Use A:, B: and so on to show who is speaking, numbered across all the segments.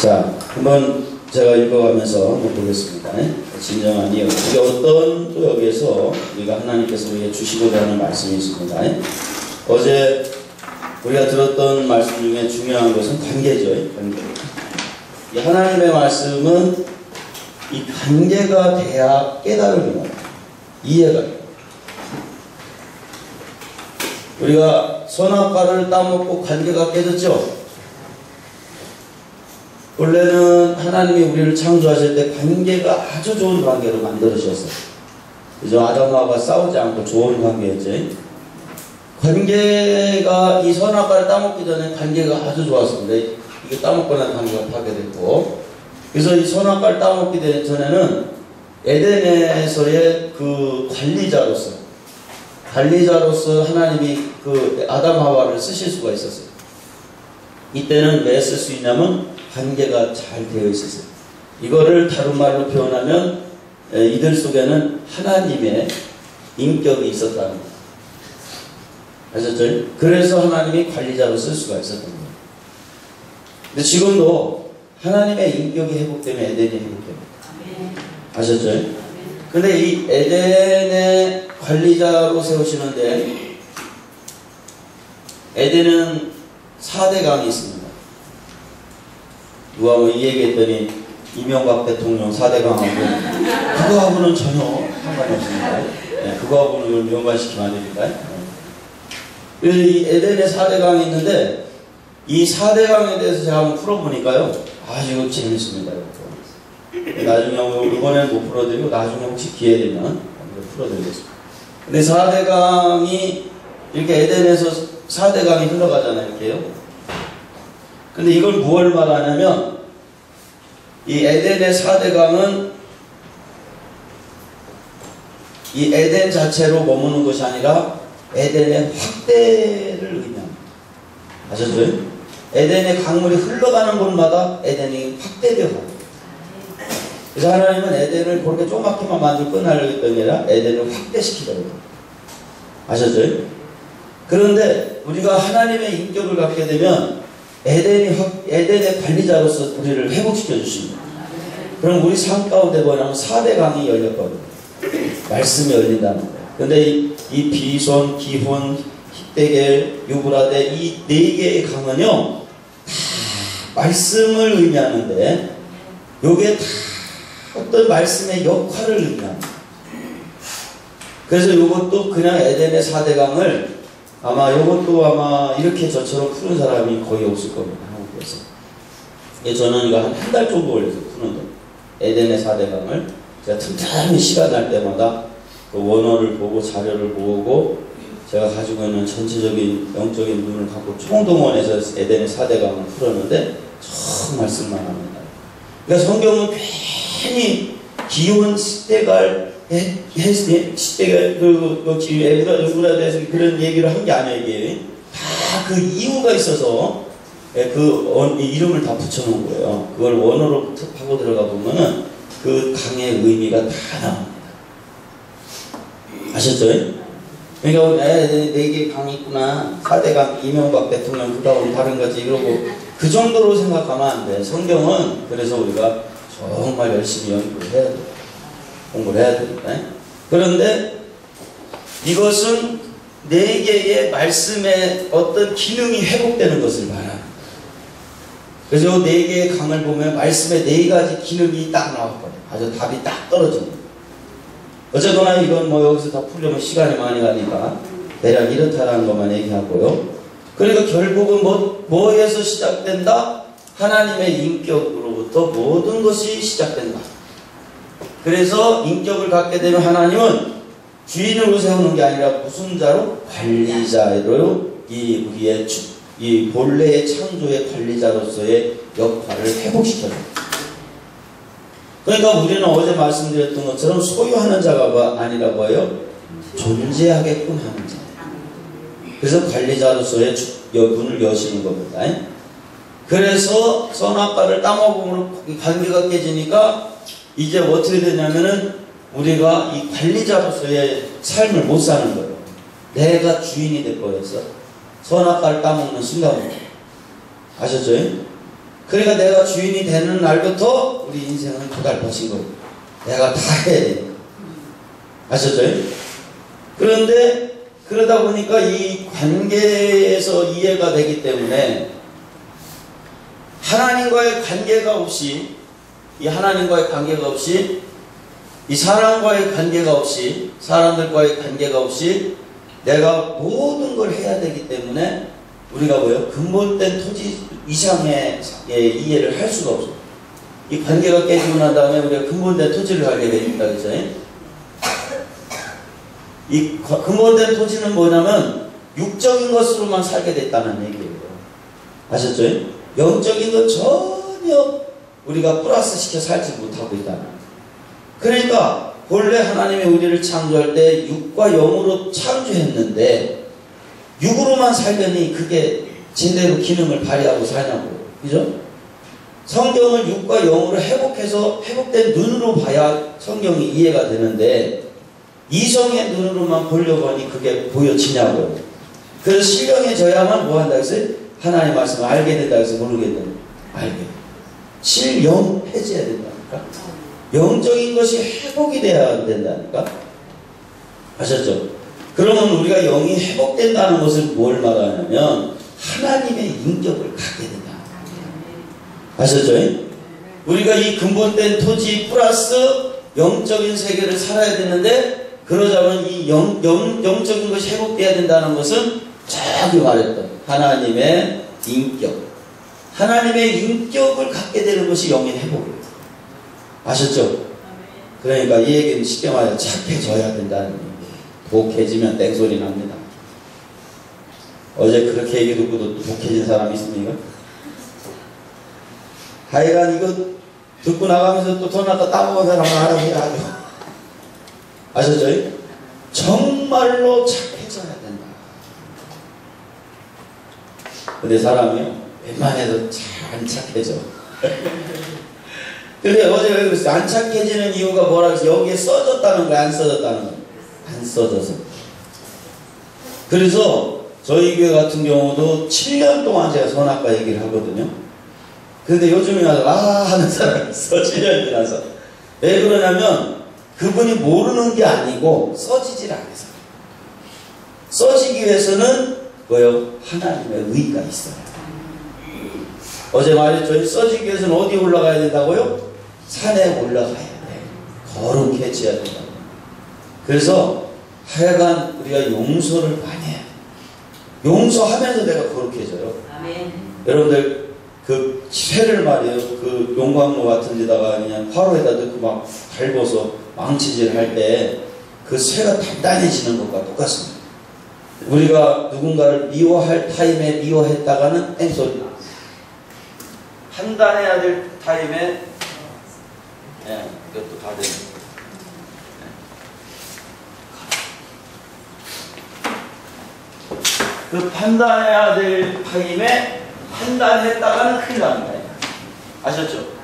A: 자, 한번 제가 읽어가면서 한번 보겠습니다. 진정한 이유. 이게 어떤 또 여기에서 우리가 하나님께서 우리에게 주시고자 하는 말씀이 있습니다. 어제 우리가 들었던 말씀 중에 중요한 것은 관계죠. 관계. 이 하나님의 말씀은 이 관계가 돼야 깨달음이 나요. 이해가 돼요. 우리가 선악과를 따먹고 관계가 깨졌죠. 원래는 하나님이 우리를 창조하실 때 관계가 아주 좋은 관계로 만들으셨어요. 그죠? 아담하고 싸우지 않고 좋은 관계였지. 관계가 이 선악과를 따먹기 전에 관계가 아주 좋았습니다. 이게 따먹고 난 관계가 파괴됐고, 그래서 이 선악과를 따먹기 전에는 에덴에서의 그 관리자로서 하나님이 그 아담 하와를 쓰실 수가 있었어요. 이때는 왜 쓸 수 있냐면 관계가 잘 되어 있었어요. 이거를 다른 말로 표현하면 이들 속에는 하나님의 인격이 있었다는 거예요. 아셨죠? 그래서 하나님이 관리자로 쓸 수가 있었던 거예요. 근데 지금도 하나님의 인격이 회복되면 에덴이 회복됩니다. 아셨죠? 근데 이 에덴의 관리자로 세우시는데 에덴은 4대 강이 있습니다. 누가 뭐 이 얘기했더니 이명박 대통령 4대 강하고 그거하고는 전혀 상관이 없습니다. 네, 그거하고는 연관시키면 안 됩니다. 네. 이 에덴에 4대 강이 있는데 이 4대 강에 대해서 제가 한번 풀어보니까요, 아주 재밌습니다. 나중에 이번에는 못 풀어드리고 나중에 혹시 기회 되면 풀어드리겠습니다. 근데 4대 강이 이렇게 에덴에서 4대 강이 흘러가잖아요. 이렇게요. 근데 이걸 무엇을 말하냐면 이 에덴의 4대 강은 이 에덴 자체로 머무는 것이 아니라 에덴의 확대를 의미합니다. 아셨죠? 에덴의 강물이 흘러가는 곳마다 에덴이 확대되고, 그래서 하나님은 에덴을 그렇게 조그맣게만 만들고 끝나려고 했던 게 아니라 에덴을 확대시키려고. 아셨죠? 그런데 우리가 하나님의 인격을 갖게 되면 에덴의 관리자로서 우리를 회복시켜 주십니다. 그럼 우리 삶 가운데 뭐냐면 4대 강이 열렸거든요. 말씀이 열린다는 거예요. 그런데 이 비손, 기혼, 히데겔, 유브라데 이 4개의 강은요, 다 말씀을 의미하는데 요게 다 어떤 말씀의 역할을 의미합니다. 그래서 이것도 그냥 에덴의 4대 강을 이것도 아마 이렇게 저처럼 푸는 사람이 거의 없을 겁니다. 한국에서. 저는 이거 한 달 정도 걸려서 푸는데, 에덴의 4대 강을 제가 틈틈이 시간 날 때마다 그 원어를 보고 자료를 모으고 제가 가지고 있는 전체적인 영적인 눈을 갖고 총동원해서 에덴의 4대 강을 풀었는데 정말 쓸만합니다. 그러니까 성경은 괜히 기혼 시대갈 에브라에 대해서 그런 얘기를 한 게 아니에요. 이게 다 그 이유가 있어서 그 이름을 다 붙여놓은 거예요. 그걸 원어로 하고 들어가 보면은 그 강의 의미가 다 나옵니다. 아셨죠? 그러니까 4개의 강이 있구나, 4대 강, 이명박 대통령 그다음 다른 거지 이러고 그 정도로 생각하면 안 돼. 성경은 그래서 우리가 정말 열심히 연구를 해야 돼. 공부를 해야 됩니다. 그런데 이것은 4개의 말씀의 어떤 기능이 회복되는 것을 말합니다. 그래서 4개의 강을 보면 말씀의 4가지 기능이 딱 나왔거든요. 아주 답이 딱 떨어집니다. 어쨌거나 이건 뭐 여기서 다 풀려면 시간이 많이 가니까 대략 이렇다라는 것만 얘기하고요. 그러니까 결국은 뭐에서 시작된다? 하나님의 인격으로부터 모든 것이 시작된다. 그래서 인격을 갖게 되면 하나님은 주인으로 세우는 게 아니라 무슨 자로? 관리자로 우리의 이 본래의 창조의 관리자로서의 역할을 회복시켜줍니다. 그러니까 우리는 어제 말씀드렸던 것처럼 소유하는 자가 아니라고 해요. 존재하게끔 하는 자. 그래서 관리자로서의 문을 여시는 겁니다. 그래서 선악과를 따먹음으로 관계가 깨지니까 이제 어떻게 되냐면은 우리가 이 관리자로서의 삶을 못 사는 거예요. 내가 주인이 될 거였어. 선악과를 따먹는 순간부터. 아셨죠? 그러니까 내가 주인이 되는 날부터 우리 인생은 고달퍼진 거예요. 내가 다 해야 돼. 아셨죠? 그런데 그러다 보니까 이 관계에서 이해가 되기 때문에 하나님과의 관계가 없이 이 하나님과의 관계가 없이 이 사람과의 관계가 없이 사람들과의 관계가 없이 내가 모든 걸 해야 되기 때문에 우리가 뭐예요? 근본된 토지 이상의 이해를 할 수가 없어요. 이 관계가 깨지고 난 다음에 우리가 근본된 토지를 알게 됩니다. 그죠? 이 근본된 토지는 뭐냐면 육적인 것으로만 살게 됐다는 얘기예요. 아셨죠? 영적인 건 전혀 우리가 플러스 시켜 살지 못하고 있다는. 그러니까 본래 하나님이 우리를 창조할 때 육과 영으로 창조했는데 육으로만 살더니 그게 제대로 기능을 발휘하고 사냐고요. 그죠? 성경을 육과 영으로 회복해서 회복된 눈으로 봐야 성경이 이해가 되는데 이성의 눈으로만 보려고 하니 그게 보여지냐고요. 그래서 신령해져야만 뭐 한다 했어요? 하나님의 말씀을 알게 된다 해서 모르겠는데 알게 돼. 신령해져야 된다니까. 영적인 것이 회복이 돼야 된다니까. 아셨죠? 그러면 우리가 영이 회복된다는 것을 뭘 말하냐면 하나님의 인격을 갖게 된다. 아셨죠? 우리가 이 근본된 토지 플러스 영적인 세계를 살아야 되는데 그러자면 이 영적인 것이 회복돼야 된다는 것은 저기 말했던 하나님의 인격. 하나님의 인격을 갖게 되는 것이 영의 회복이에요. 아셨죠? 그러니까 이 얘기는 쉽게 말해서 착해져야 된다는 얘기예요. 독해지면 땡소리 납니다. 어제 그렇게 얘기 듣고도 독해진 사람 있습니까? 하여간 이거 듣고 나가면서 또 돈 아까 따먹은 사람은 알아보셔야죠. 아셨죠? 정말로 착해져야 된다. 근데 사람이요 웬만해도 잘 안 착해져. 근데 어제 왜 그랬어요? 안 착해지는 이유가 뭐라 그랬어요? 여기에 써졌다는 거야? 안 써졌다는 거야? 안 써져서. 그래서 저희 교회 같은 경우도 7년 동안 제가 선악과 얘기를 하거든요. 근데 요즘에 와서 하는 사람이 있어. 7년 지나서. 왜 그러냐면 그분이 모르는 게 아니고 써지질 않아서. 써지기 위해서는 뭐요? 하나님의 의가 있어요. 어제 말했죠. 써지기 위해서는 어디에 올라가야 된다고요? 산에 올라가야 돼. 거룩해 져야 된다고. 그래서 하여간 우리가 용서를 많이 해야 돼. 용서하면서 내가 거룩해져요. 아멘. 여러분들 그 쇠를 말이에요. 그 용광로 같은 데다가 그냥 화로에다 넣고 막 밟아서 망치질 할 때 그 쇠가 단단해지는 것과 똑같습니다. 우리가 누군가를 미워할 타임에 미워했다가는 땡소리. 판단해야 될 타임에 이것도 다 되는. 그 판단해야 될 타임에 판단했다가는 큰일 납니다. 아셨죠?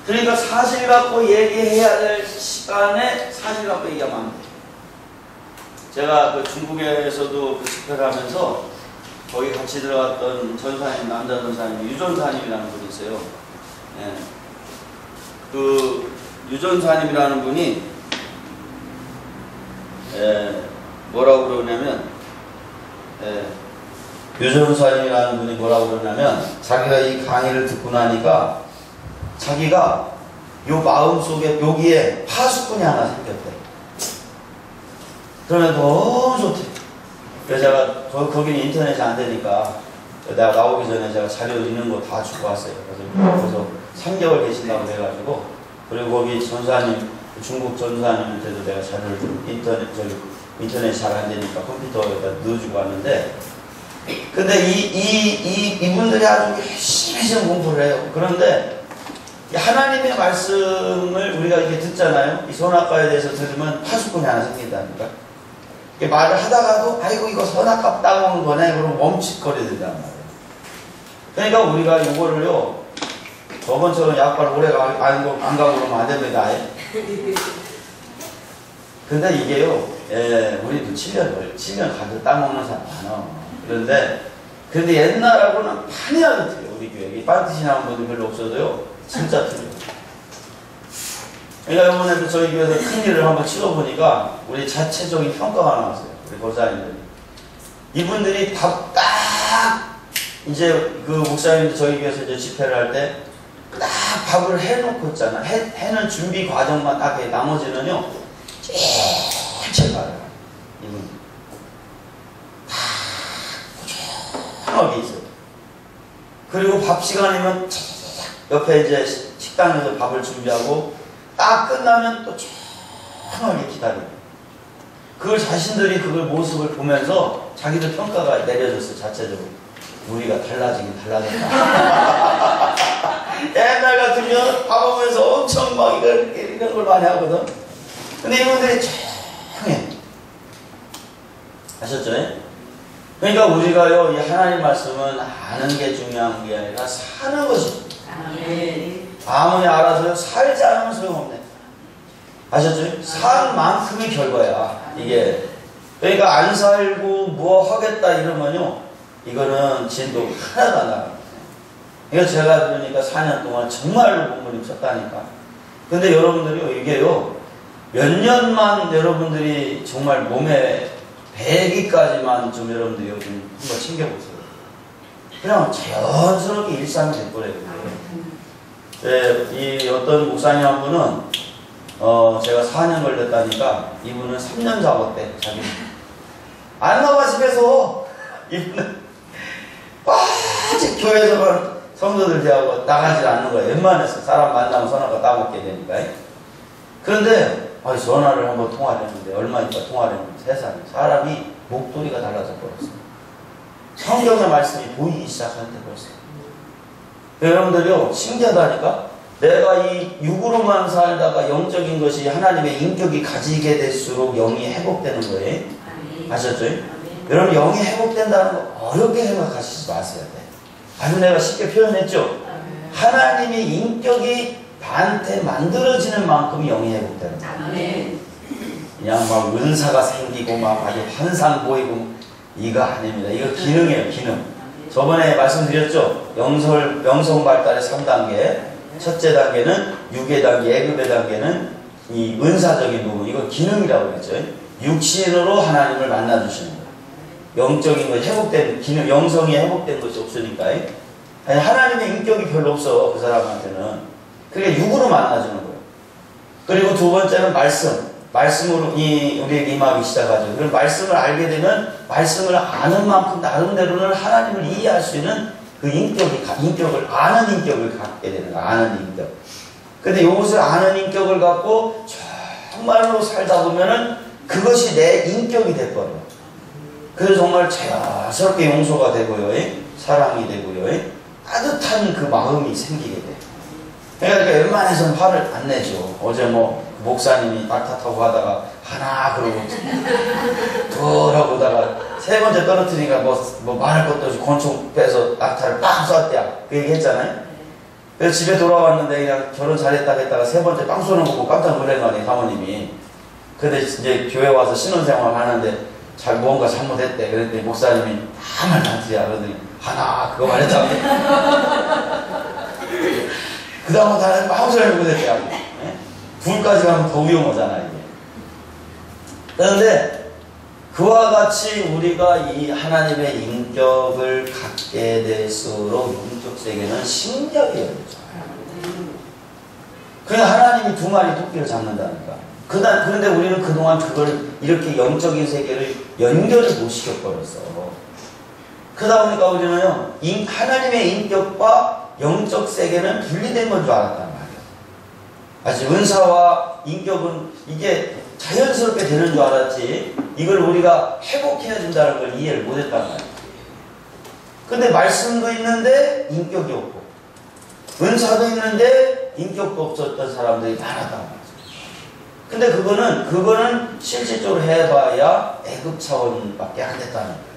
A: 그러니까 사실 갖고 얘기해야 될 시간에 사실 갖고 얘기하면 안 돼요. 제가 그 중국에서도 그 집회를 하면서 거기 같이 들어갔던 전사님, 남자 전사님, 유전사님이라는 분이 있어요. 예. 그 유전사님이라는 분이 뭐라고 그러냐면 유전사님이라는 분이 뭐라고 그러냐면 자기가 이 강의를 듣고 나니까 자기가 요 마음속에 여기에 파수꾼이 하나 생겼대. 그러면 너무 좋대. 그래서 제가 거기는 인터넷이 안 되니까 내가 나오기 전에 제가 자료 있는 거 다 주고 왔어요. 그래서 3개월 계신다고 해가지고 그리고 거기 전사님 중국 전사님한테도 내가 자료를 인터넷이 잘 안 되니까 컴퓨터에다 넣어주고 왔는데 근데 이분들이 아주 열심히 공부를 해요. 그런데 하나님의 말씀을 우리가 이렇게 듣잖아요. 이 선악과에 대해서 들으면 파수꾼이 하나 생긴다니까. 말을 하다가도 아이고 이거 선악과 따먹는 거네. 그럼 멈칫거리게 된단 말이에요. 그러니까 우리가 이거를요 저번처럼 약발 오래 안 가고 그러면 안 됩니다. 근데 이게요 우리도 7년 가도 따먹는 사람 많아. 그런데 그런데 옛날하고는 판이하게 틀려. 우리 교회 반드시 나온 분들 별로 없어도요 진짜 틀려. 그러니까 이번에도 저희 교회에서 큰 일을 한번 치러보니까 우리 자체적인 평가가 나왔어요. 우리 권사님들이. 이분들이 밥 딱 이제 그 목사님들 저희 교회에서 이제 집회를 할 때 딱 밥을 해놓고 있잖아. 해는 준비 과정만 딱 해. 나머지는요 찔찔 말아요. 이분 다 고조하게 있어요. 그리고 밥 시간이면 차차차차 옆에 이제 식당에서 밥을 준비하고 딱 끝나면 또 조용하게 기다려요. 그걸 자신들이 그걸 모습을 보면서 자기들 평가가 내려졌어요. 자체적으로. 우리가 달라지긴 달라졌다. 옛날 같으면 밥 먹으면서 엄청 막 이런 걸 많이 하거든. 근데 이분들이 조용해. 아셨죠? 그러니까 우리가요, 이 하나님 말씀은 아는 게 중요한 게 아니라 사는 것이. 아무리 알아서요, 살지 않으면 소용없네. 아셨죠? 산 만큼의 결과야, 이게. 그러니까 안 살고 뭐 하겠다 이러면요, 이거는 진도 하나도 안 나가요. 그러니까 제가 그러니까 4년 동안 정말로 부모님 쳤다니까. 근데 여러분들이요, 이게요, 몇 년만 여러분들이 정말 몸에 배기까지만 좀 여러분들이 좀 한번 챙겨보세요. 그냥 자연스럽게 일상이 돼버려요. 네, 이 어떤 목사님 한 분은 제가 4년 걸렸다니까 이분은 3년 잡았대. 자기 안 나와 집에서. 이분은 아직 교회에서만 성도들 대하고 나가지 않는 거예요. 웬만해서 사람 만나면 전화가 따먹게 되니까. 그런데 전화를 한번 통화를 했는데 얼마니까 통화를 했는데 세상에 사람이 목도리가 달라져 버렸어요. 성경의 말씀이 보이기 시작하는데 벌써. 여러분들이요, 신기하다니까. 내가 이 육으로만 살다가 영적인 것이 하나님의 인격이 가지게 될수록 영이 회복되는 거예요. 아셨죠? 여러분, 영이 회복된다는 거 어렵게 생각하시지 마세요. 아주 내가 쉽게 표현했죠? 하나님의 인격이 나한테 만들어지는 만큼 영이 회복되는 거예요. 그냥 막 은사가 생기고 막 아주 환상 보이고 이거 아닙니다. 이거 기능이에요, 기능. 저번에 말씀드렸죠? 영성 발달의 3단계. 첫째 단계는 육의 단계, 예급의 단계는 이 은사적인 부분. 이거 기능이라고 그랬죠? 육신으로 하나님을 만나주시는 거예요. 영적인 것, 회복된, 기능, 영성이 회복된 것이 없으니까. 아니, 하나님의 인격이 별로 없어, 그 사람한테는. 그러니까 육으로 만나주는 거예요. 그리고 두 번째는 말씀. 말씀으로 우리에게 임하기 시작하죠. 그럼 말씀을 알게 되면 말씀을 아는 만큼 나름대로는 하나님을 이해할 수 있는 그 인격을 아는 인격을 갖게 되는 거예요. 아는 인격. 근데 이것을 아는 인격을 갖고 정말로 살다 보면은 그것이 내 인격이 돼버려요. 그래서 정말 자연스럽게 용서가 되고요. 사랑이 되고요. 따뜻한 그 마음이 생기게 돼요. 그러니까 웬만해서는 화를 안 내죠. 어제 목사님이 낙타 타고 가다가 하나 그러고 돌아보다가 세 번째 떨어뜨리니까 뭐 말할 것도 없이 권총 빼서 낙타를 빵 쐈대야. 그 얘기 했잖아요. 그래서 집에 돌아왔는데 그냥 결혼 잘했다 했다가 세 번째 빵 쏘는 거 보고 깜짝 놀란 거 아니에요, 사모님이. 근데 이제 교회 와서 신혼생활 하는데 뭔가 잘못했대. 그랬더니 목사님이 아무 말 안 들이야. 그러더니 하나 그거 말했다고. 그 다음부터 하나님 아무 소리 못했대요. 불까지 가면 더 위험하잖아, 이게. 그런데 그와 같이 우리가 이 하나님의 인격을 갖게 될수록 영적 세계는 신기하게 열리죠. 그냥 하나님이 두 마리 토끼를 잡는다니까. 그런데 우리는 그동안 그걸 이렇게 영적인 세계를 연결을 못 시켜버렸어. 그러다 보니까 우리는요, 하나님의 인격과 영적 세계는 분리된 건 줄 알았단 말이야. 아직 은사와 인격은 이게 자연스럽게 되는 줄 알았지, 이걸 우리가 회복해야 된다는 걸 이해를 못 했단 말이야. 근데 말씀도 있는데 인격이 없고, 은사도 있는데 인격도 없었던 사람들이 많았단 말이야. 근데 그거는 실질적으로 해봐야 애급 차원밖에 안 됐다는 거예요.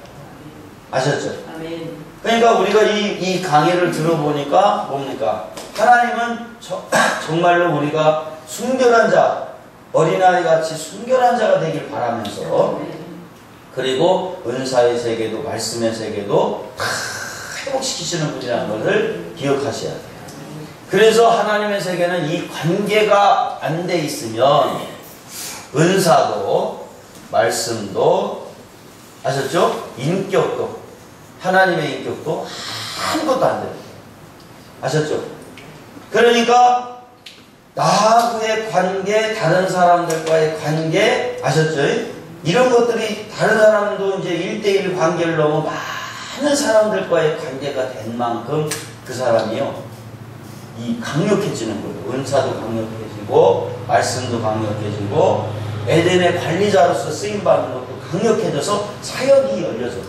A: 아셨죠? 아멘. 그러니까 우리가 이 강의를 들어보니까 뭡니까? 하나님은 정말로 우리가 순결한 자, 어린아이 같이 순결한 자가 되길 바라면서 그리고 은사의 세계도 말씀의 세계도 다 회복시키시는 분이라는 것을 기억하셔야 돼요. 그래서 하나님의 세계는 이 관계가 안 돼 있으면 은사도 말씀도 아셨죠? 인격도 하나님의 인격도 아무것도 안 돼요. 아셨죠? 그러니까 나하고의 관계, 다른 사람들과의 관계 아셨죠? 이런 것들이 다른 사람도 이제 1대1 관계를 넘어 많은 사람들과의 관계가 된 만큼 그 사람이요 이 강력해지는 거예요. 은사도 강력해지고 말씀도 강력해지고 에덴의 관리자로서 쓰임받는 것도 강력해져서 사역이 열려져요.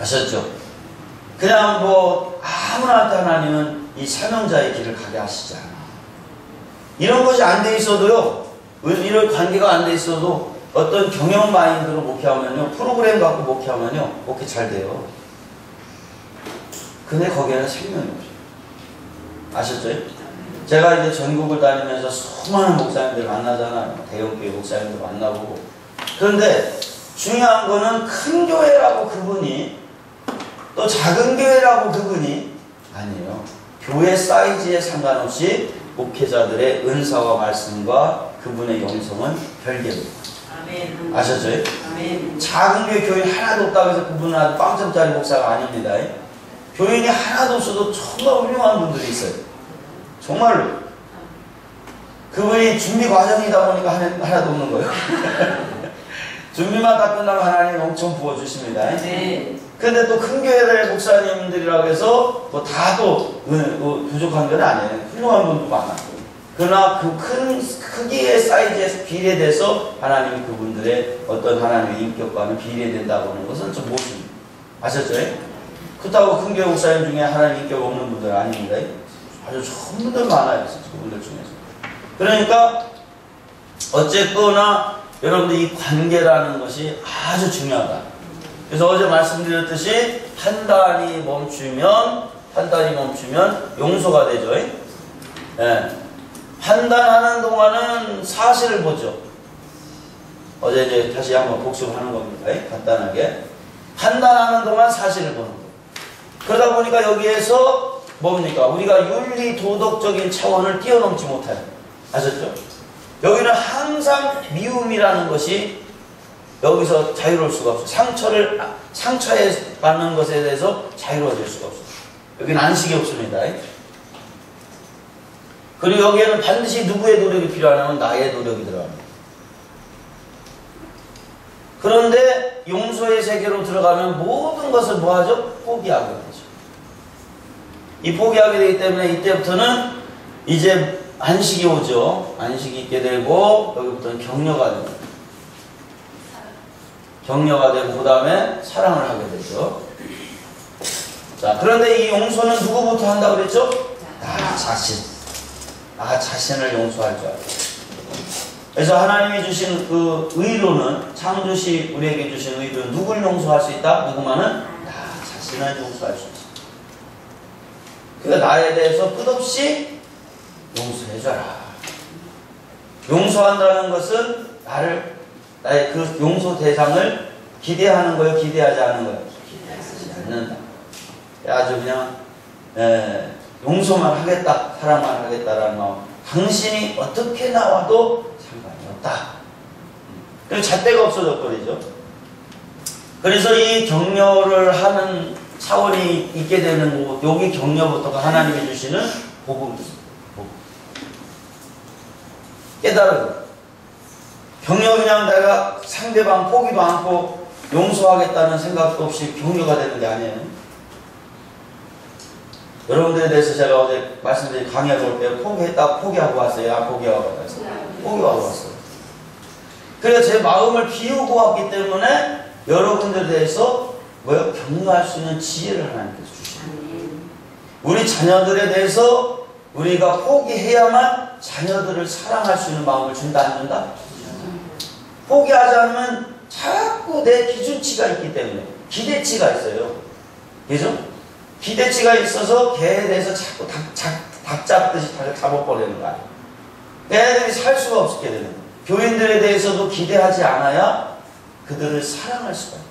A: 아셨죠? 그냥 뭐 아무나한테 하나님은 이 사명자의 길을 가게 하시지 않아. 이런 것이 안 돼 있어도요, 이런 관계가 안 돼 있어도 어떤 경영 마인드로 목회하면요, 프로그램 갖고 목회하면요, 목회 잘 돼요. 근데 거기에는 생명이 없어요. 아셨죠? 제가 이제 전국을 다니면서 수많은 목사님들 만나잖아요. 대형교회 목사님들 만나보고. 그런데 중요한 거는 큰 교회라고 그분이 또 작은 교회라고 그분이 아니에요. 교회 사이즈에 상관없이 목회자들의 은사와 말씀과 그분의 영성은 별개입니다. 아멘. 아셨죠? 아멘. 작은 교회 하나도 없다고 해서 그분은 아주 빵점짜리 목사가 아닙니다. 교인이 하나도 없어도 정말 훌륭한 분들이 있어요. 정말로. 그분이 준비 과정이다 보니까 하나도 없는 거예요. 준비만 다 끝나면 하나님 엄청 부어주십니다. 네. 근데 또 큰 교회의 목사님들이라고 해서 뭐 다도 부족한 건 아니에요. 훌륭한 분도 많아요. 그러나 그 큰 크기의 사이즈에서 비례돼서 하나님이 그분들의 어떤 하나님의 인격과는 비례된다고 하는 것은 좀 모습입니다. 아셨죠? 그렇다고 큰 교회 목사님 중에 하나님 인격 없는 분들 아닙니다. 아주 좋은 분들 많아요. 그분들 중에서. 그러니까 어쨌거나 여러분들 이 관계라는 것이 아주 중요하다. 그래서 어제 말씀드렸듯이 판단이 멈추면 용서가 되죠. 예. 판단하는 동안은 사실을 보죠. 어제 이제 다시 한번 복습하는 겁니다. 간단하게. 판단하는 동안 사실을 보는 거예요. 그러다 보니까 여기에서 뭡니까? 우리가 윤리 도덕적인 차원을 뛰어넘지 못해요. 아셨죠? 여기는 항상 미움이라는 것이 여기서 자유로울 수가 없어요. 상처에 받는 것에 대해서 자유로워질 수가 없어요. 여기는 안식이 없습니다. 그리고 여기에는 반드시 누구의 노력이 필요하냐면 나의 노력이 들어갑니다. 그런데 용서의 세계로 들어가면 모든 것을 뭐하죠? 포기하게 되죠. 이 포기하게 되기 때문에 이때부터는 이제 안식이 오죠. 안식이 있게 되고 여기부터는 격려가 됩니다. 격려가 되고 그 다음에 사랑을 하게 되죠. 자, 그런데 이 용서는 누구부터 한다고 그랬죠? 나 자신. 나 자신을 용서할 줄 알아요. 그래서 하나님이 주신 그 의로는 창조시 우리에게 주신 의로는 누굴 용서할 수 있다? 누구만은 나 자신을 용서할 수 있다. 그러니까 나에 대해서 끝없이 용서해줘라. 용서한다는 것은 나의 그 용서 대상을 기대하는 거예요? 기대하지 않는 거예요? 기대하지 않는다. 아주 그냥 용서만 하겠다, 사랑만 하겠다라는 마음. 당신이 어떻게 나와도 상관이 없다. 그래서 잣대가 없어져버리죠. 그래서 이 격려를 하는 차원이 있게 되는 거, 여기 격려부터가 하나님이 주시는 복음입니다. 깨달은 격려 그냥 내가 상대방 포기도 않고 용서하겠다는 생각도 없이 격려가 되는 게 아니에요. 여러분들에 대해서 제가 어제 말씀드린 강의하러 올 때 포기하고 왔어요. 안 포기하고 왔어요. 포기하고 왔어요. 그래서 제 마음을 비우고 왔기 때문에 여러분들에 대해서 격려할 수 있는 지혜를 하나님께서 주십니다. 우리 자녀들에 대해서 우리가 포기해야만 자녀들을 사랑할 수 있는 마음을 준다 안 준다? 포기하지 않으면 자꾸 내 기준치가 있기 때문에 기대치가 있어요. 그죠? 기대치가 있어서 걔에 대해서 자꾸 닭 잡듯이 잡아버리는 거 아니에요. 걔네들이 살 수가 없게 되는 거예요. 교인들에 대해서도 기대하지 않아야 그들을 사랑할 수가 있다.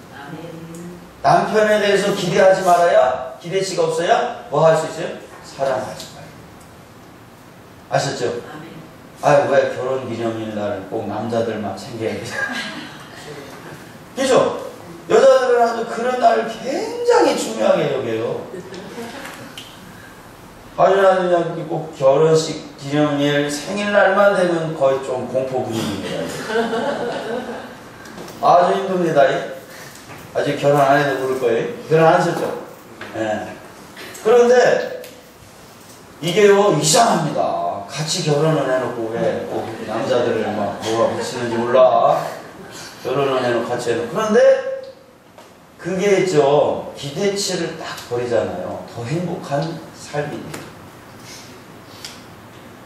A: 남편에 대해서 기대하지 말아야, 기대치가 없어야 뭐 할 수 있어요? 사랑할 수가 있어요. 아셨죠? 아, 왜 결혼 기념일 날 꼭 남자들만 챙겨야 돼? 그죠? 여자들은 아주 그런 날을 굉장히 중요하게 여겨요. 아주 그냥 꼭 결혼식, 기념일, 생일날만 되면 거의 좀 공포 분위기입니다. 아주 힘듭니다. 아직 결혼 안 해도 모를 거예요. 결혼 안 하셨죠? 네. 그런데 이게요, 이상합니다. 같이 결혼을 해놓고 왜 꼭 남자들을 막 뭐가 붙이는지 몰라. 결혼을 해놓고 같이 해놓고. 그런데 그게 기대치를 딱 버리잖아요. 더 행복한 삶입니다.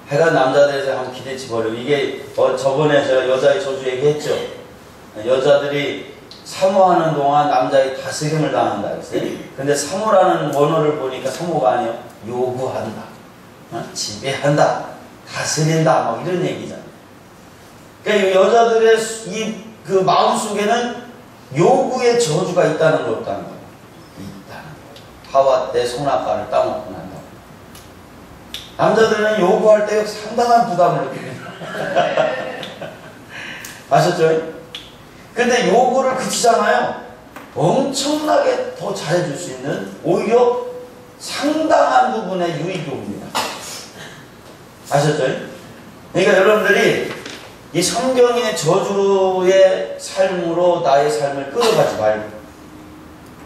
A: 하여간 남자들에서 한번 기대치 버리고, 이게 저번에 제가 여자의 저주 얘기했죠. 여자들이 사모하는 동안 남자의 다스림을 당한다 그랬어요. 근데 사모라는 원어를 보니까 사모가 아니에요. 요구한다, 지배한다, 다스린다, 막 이런 얘기잖아요. 그러니까 여자들의 그 마음 속에는 요구의 저주가 있다는 거 없다는 거예요. 있다는 거예요. 하와 때 손아까를 따먹고 난다고. 남자들은 요구할 때 상당한 부담을 느낍니다. 아셨죠? 근데 요구를 그치잖아요. 엄청나게 더 잘해줄 수 있는, 오히려 상당한 부분의 유의교입니다. 아셨죠? 그러니까 여러분들이 이 성경의 저주의 삶으로 나의 삶을 끌어가지 말고,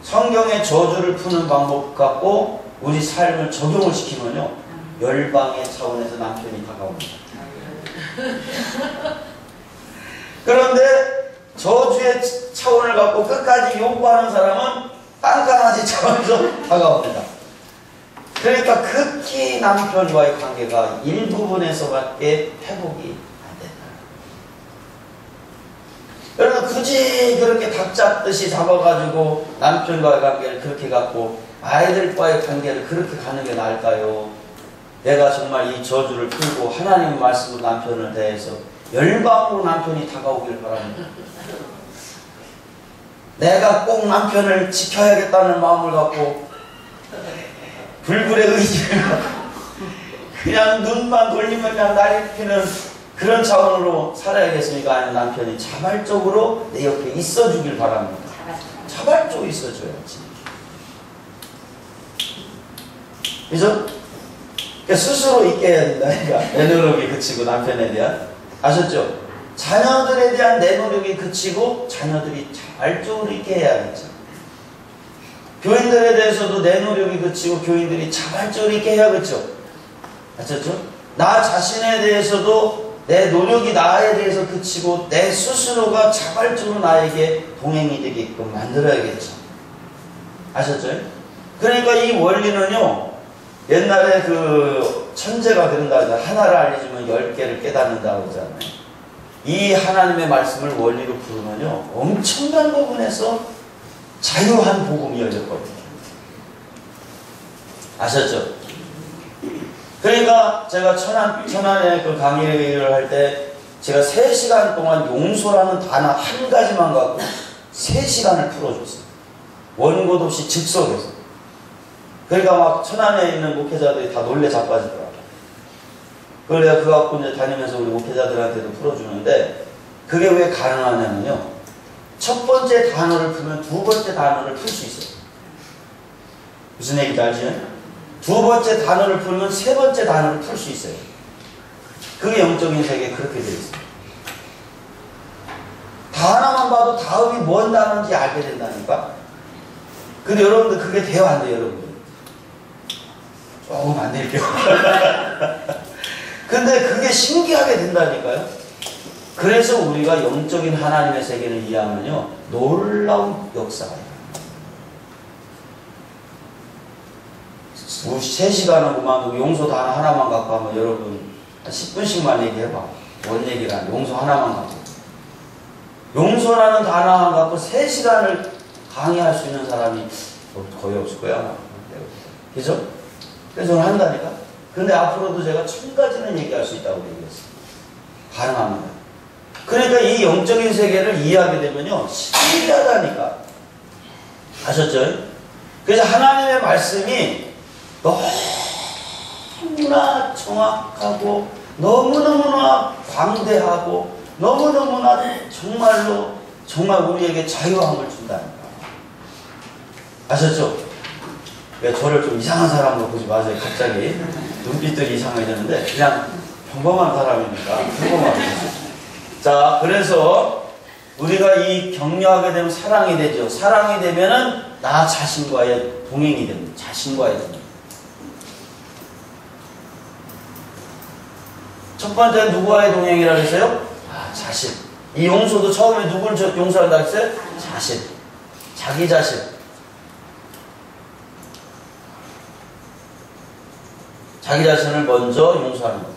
A: 성경의 저주를 푸는 방법 갖고 우리 삶을 적용을 시키면요, 열방의 차원에서 남편이 다가옵니다. 그런데 저주의 차원을 갖고 끝까지 요구하는 사람은 깐깐하지 차원에서 다가옵니다. 그러니까 극히 남편과의 관계가 일부분에서밖에 회복이 안 된다. 여러분, 굳이 그렇게 닭 잡듯이 잡아가지고 남편과의 관계를 그렇게 갖고 아이들과의 관계를 그렇게 가는 게 나을까요? 내가 정말 이 저주를 풀고 하나님의 말씀으로 남편을 대해서 열방으로 남편이 다가오길 바랍니다. 내가 꼭 남편을 지켜야겠다는 마음을 갖고 불굴의 의지를 갖고 그냥 눈만 돌리면 그냥 날이 피는 그런 차원으로 살아야겠습니까? 아니면 남편이 자발적으로 내 옆에 있어주길 바랍니다. 자발적으로 있어줘야지. 그죠? 그러니까 스스로 있게 해야 된다니까. 내 노력이 그치고 남편에 대한. 아셨죠? 자녀들에 대한 내 노력이 그치고 자녀들이 자발적으로 있게 해야겠죠. 교인들에 대해서도 내 노력이 그치고 교인들이 자발적으로 있게 해야겠죠. 아셨죠? 나 자신에 대해서도 내 노력이 나에 대해서 그치고 내 스스로가 자발적으로 나에게 동행이 되게끔 만들어야겠죠. 아셨죠? 그러니까 이 원리는요, 옛날에 그 천재가 그런다 하잖아요. 하나를 알려주면 10개를 깨닫는다고 하잖아요. 이 하나님의 말씀을 원리로 부르면요, 엄청난 부분에서 자유한 복음이 열렸거든요. 아셨죠? 그러니까 제가 천안에 그 강의를 할 때 제가 3시간 동안 용서라는 단어 한 가지만 갖고 3시간을 풀어줬어요. 원고도 없이 즉석에서. 그러니까 막 천안에 있는 목회자들이 다 놀래 자빠지더라고요. 그걸 내가 그거 갖고 이제 다니면서 우리 목회자들한테도 풀어주는데, 그게 왜 가능하냐면요, 첫 번째 단어를 풀면 두 번째 단어를 풀 수 있어요. 무슨 얘기인지 알죠? 두 번째 단어를 풀면 세 번째 단어를 풀 수 있어요. 그게 영적인 세계에 그렇게 되어 있어요. 단어만 봐도 다음이 뭔 단어인지 알게 된다니까. 근데 여러분들 그게 돼요, 안 돼요, 여러분들? 조금 안 될게요. 근데 그게 신기하게 된다니까요. 그래서 우리가 영적인 하나님의 세계를 이해하면요, 놀라운 역사가 있어요. 3시간은 그만두고 용서 단어 하나만 갖고 하면 여러분 10분씩만 얘기해봐. 뭔 얘기란 용서 하나만 갖고. 용서라는 단어만 갖고 3시간을 강의할 수 있는 사람이 거의 없을 거야. 그죠? 그래서 저는 한다니까. 근데 앞으로도 제가 1000가지는 얘기할 수 있다고 얘기했어요. 가능합니다. 그러니까 이 영적인 세계를 이해하게 되면요, 신기하다니까. 아셨죠? 그래서 하나님의 말씀이 너무나 정확하고 너무너무나 광대하고 너무너무나 정말로 정말 우리에게 자유함을 준다니까. 아셨죠? 저를 좀 이상한 사람으로 보지 마세요. 갑자기 눈빛들이 이상해졌는데 그냥 평범한 사람이니까 평범하게. 자, 그래서 우리가 이 격려하게 되면 사랑이 되죠. 사랑이 되면은 나 자신과의 동행이 됩니다. 자신과의 동행. 첫 번째 누구와의 동행이라고 했어요? 자신. 이 용서도 처음에 누구를 용서한다고 했어요? 자신. 자기 자신. 자기 자신을 먼저 용서하는 것.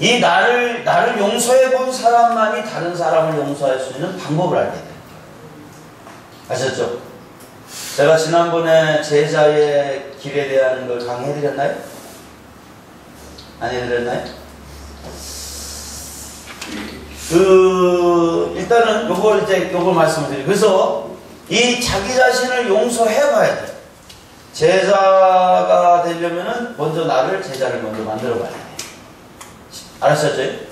A: 이 나를 용서해 본 사람만이 다른 사람을 용서할 수 있는 방법을 알게 돼요. 아셨죠? 제가 지난번에 제자의 길에 대한 걸 강의해드렸나요? 안 해드렸나요? 일단은 요걸 말씀을 드리고, 그래서 이 자기 자신을 용서해 봐야 돼요. 제자가 되려면은 먼저 제자를 먼저 만들어 봐야 돼요. 알았었죠?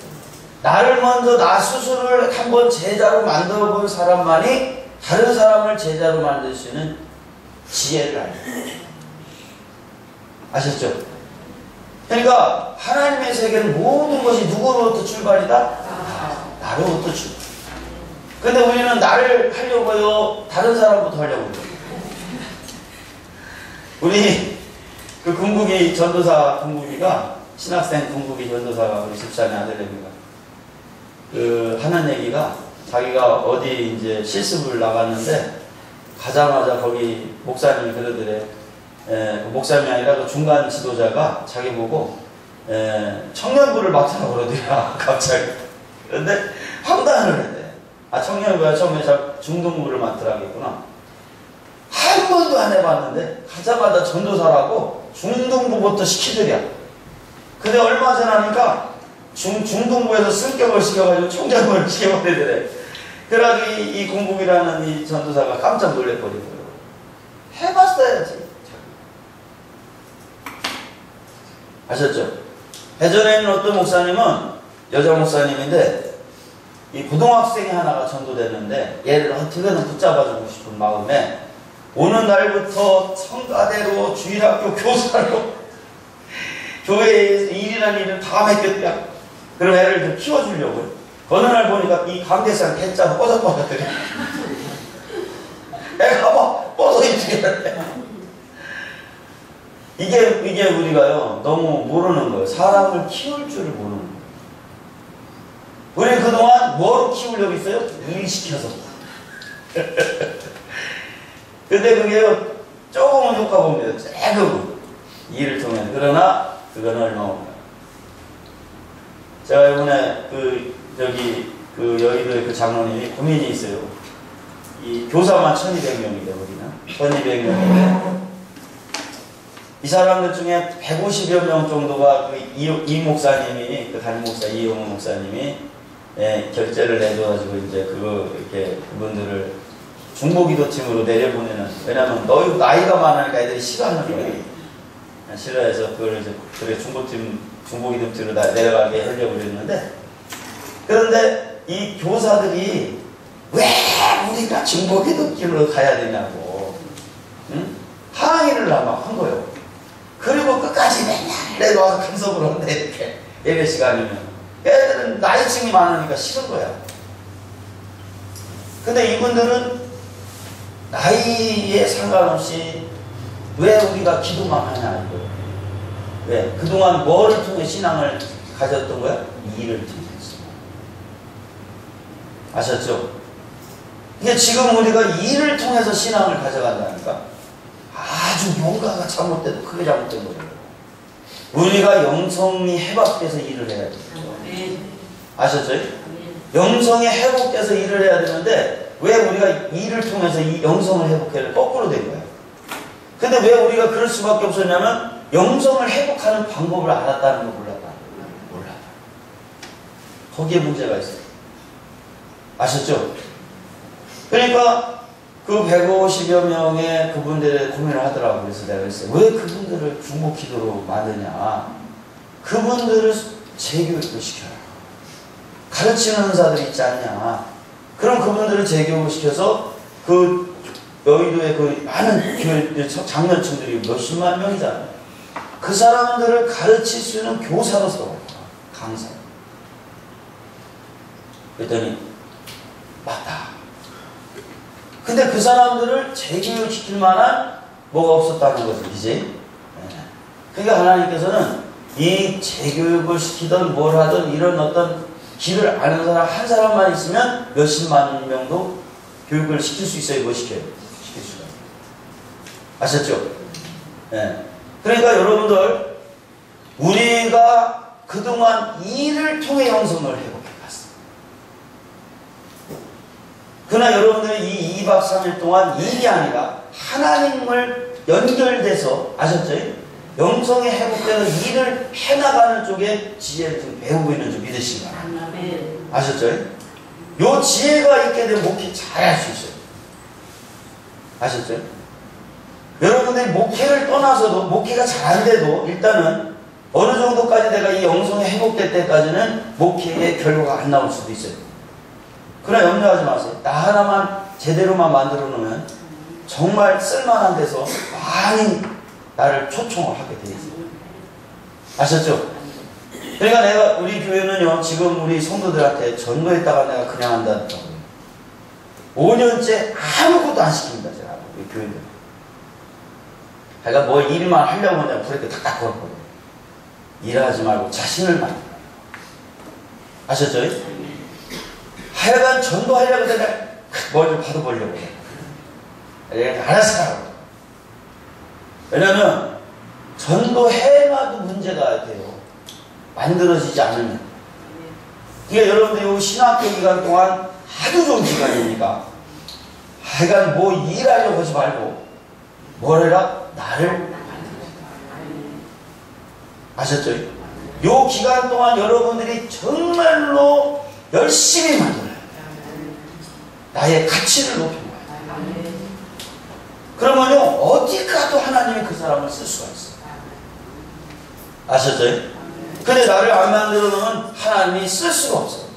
A: 나를 먼저 나 스스로를 한번 제자로 만들어 본 사람만이 다른 사람을 제자로 만들 수 있는 지혜를 알게 돼요. 아셨죠? 그러니까 하나님의 세계는 모든 것이 누구로부터 출발이다? 나로부터 출발. 근데 우리는 나를 하려고요, 다른 사람부터 하려고요. 우리 그 군국이 전도사 군국이가 신학생 군국이 전도사가 우리 집사람의 아들내미가 하는 얘기가, 자기가 어디 이제 실습을 나갔는데 가자마자 거기 목사님이 그러더래. 그 목사님이 아니라 그 중간 지도자가 자기 보고 청년부를 맡으라고 그러더라. 갑자기. 그런데 황당을 했대. 청년부야 처음에 중등부를 맡으라고 했구나. 한 번도 안 해봤는데 가자마자 전도사라고 중등부부터 시키더랴. 근데 얼마 전 하니까 중등부에서 승격을 시켜가지고 총장을 시켜버리더래. 그래가지고 이 공국이라는 이 전도사가 깜짝 놀래버리고요. 해봤어야지. 아셨죠? 예전에는 어떤 목사님은 여자 목사님인데 이 고등학생이 하나가 전도되는데 얘를 어떻게든 붙잡아주고 싶은 마음에 오는 날부터 성가대로 주일학교 교사로 교회에서 일이라는 일을 다 맡겼대요. 그럼 애를 좀 키워주려고요. 어느 날 보니까 이 강대상 대자가 뻗어버렸더니 애가 막 뻗어있더래. 이게 우리가요, 너무 모르는 거예요. 사람을 키울 줄을 모르는 거예요. 우리 그동안 뭐로 키우려고 했어요? 일 시켜서. 근데 그게요, 조금은 효과 봅니다. 조금. 일을 통해서. 그러나, 그거는 얼마입니까? 제가 이번에 여의도에 그 장로님이 고민이 있어요. 이 교사만 1200명이래, 우리는. 1200명인데, 이 사람들 중에 150여 명 정도가 이 목사님이, 그 담임 목사, 이용호 목사님이, 결제를 내줘가지고, 이제 이렇게 그분들을 중보기도팀으로 내려보내는, 왜냐면 나이가 많으니까 애들이 싫어하는 거예요. 싫어해서 그걸 이제, 중보기도팀으로 내려가게 하려고 그랬는데, 그런데 이 교사들이 왜 우리가 중보기도팀으로 가야 되냐고, 응? 항의를 막 한 거예요. 그리고 끝까지 맨날 내려와서 간섭을 한대, 이렇게. 예배 시간이면. 애들은 나이층이 많으니까 싫은 거야. 근데 이분들은 나이에 상관없이 왜 우리가 기도만 하냐, 이거. 왜? 그동안 뭐를 통해 신앙을 가졌던 거야? 일을 통해서. 아셨죠? 이게 지금 우리가 일을 통해서 신앙을 가져간다니까? 아주 뭔가가 잘못돼도 크게 잘못된 거예요. 우리가 영성이 회복돼서 일을 해야 돼요. 아셨죠? 영성이 회복돼서 일을 해야 되는데 왜 우리가 일을 통해서 이 영성을 회복해야 거꾸로 된 거예요. 근데 왜 우리가 그럴 수밖에 없었냐면 영성을 회복하는 방법을 알았다는 거 몰랐다. 거기에 문제가 있어요. 아셨죠? 그러니까 그 150여 명의 그분들의 고민을 하더라고요. 그래서 내가 그랬어요. 왜 그분들을 중목기도로 만드냐? 그분들을 재교육을 시켜라. 가르치는 은사들이 있지 않냐? 그럼 그분들을 재교육을 시켜서 그 여의도의 그 많은 교회 장년층들이 몇십만 명이잖아요. 그 사람들을 가르칠 수 있는 교사로서 강사. 그랬더니 맞다. 근데 그 사람들을 재교육시킬 만한 뭐가 없었다는 거죠. 이제. 그러니까 하나님께서는 이 재교육을 시키든 뭘 하든 이런 어떤 길을 아는 사람 한 사람만 있으면 몇십만 명도 교육을 시킬 수 있어요. 뭐 시켜요? 시킬 수가. 아셨죠? 네. 그러니까 여러분들 우리가 그동안 일을 통해 영성을 회복해 갔어요. 그러나 여러분들이 이 2박 3일 동안 일이 아니라 하나님을 연결돼서 아셨죠? 영성이 회복되는 일을 해나가는 쪽에 지혜를 좀 배우고 있는 줄 믿으시기 바랍니다. 아셨죠? 요 지혜가 있게 되면 목회 잘할 수 있어요. 아셨죠? 여러분들이 목회를 떠나서도 목회가 잘 안 돼도 일단은 어느 정도까지 내가 이 영성이 회복될 때까지는 목회의 결과가 안 나올 수도 있어요. 그러나 염려하지 마세요. 나 하나만 제대로만 만들어 놓으면 정말 쓸만한 데서 많이 나를 초청을 하게 돼 있어요. 아셨죠? 그러니까 내가 우리 교회는요 지금 우리 성도들한테 전도했다가 내가 그냥 한다더라고요. 5년째 아무것도 안 시킵니다. 제가 우리 교회들. 그러니까 뭘 일만 하려고 하면 브레이크 탁탁 걸었거든요. 일하지 말고 자신을 만들어. 아셨죠? 하여간 전도하려고 내가 뭘 좀 받아보려고 해요. 알아서 하라고. 왜냐면 전도해놔도 문제가 돼요. 만들어지지 않으면. 그러니까 여러분들이 이 신학교 기간 동안 아주 좋은 기간이니까 하여간 뭐 일하려고 하지 말고 뭘 해라? 나를 만들어라. 아셨죠? 이 기간 동안 여러분들이 정말로 열심히 만들어요. 나의 가치를 높인 거예요. 그러면요 어디 가도 하나님이 그 사람을 쓸 수가 있어요. 아셨죠? 근데 나를 안 만들어 놓으면 하나님이 쓸 수가 없어요.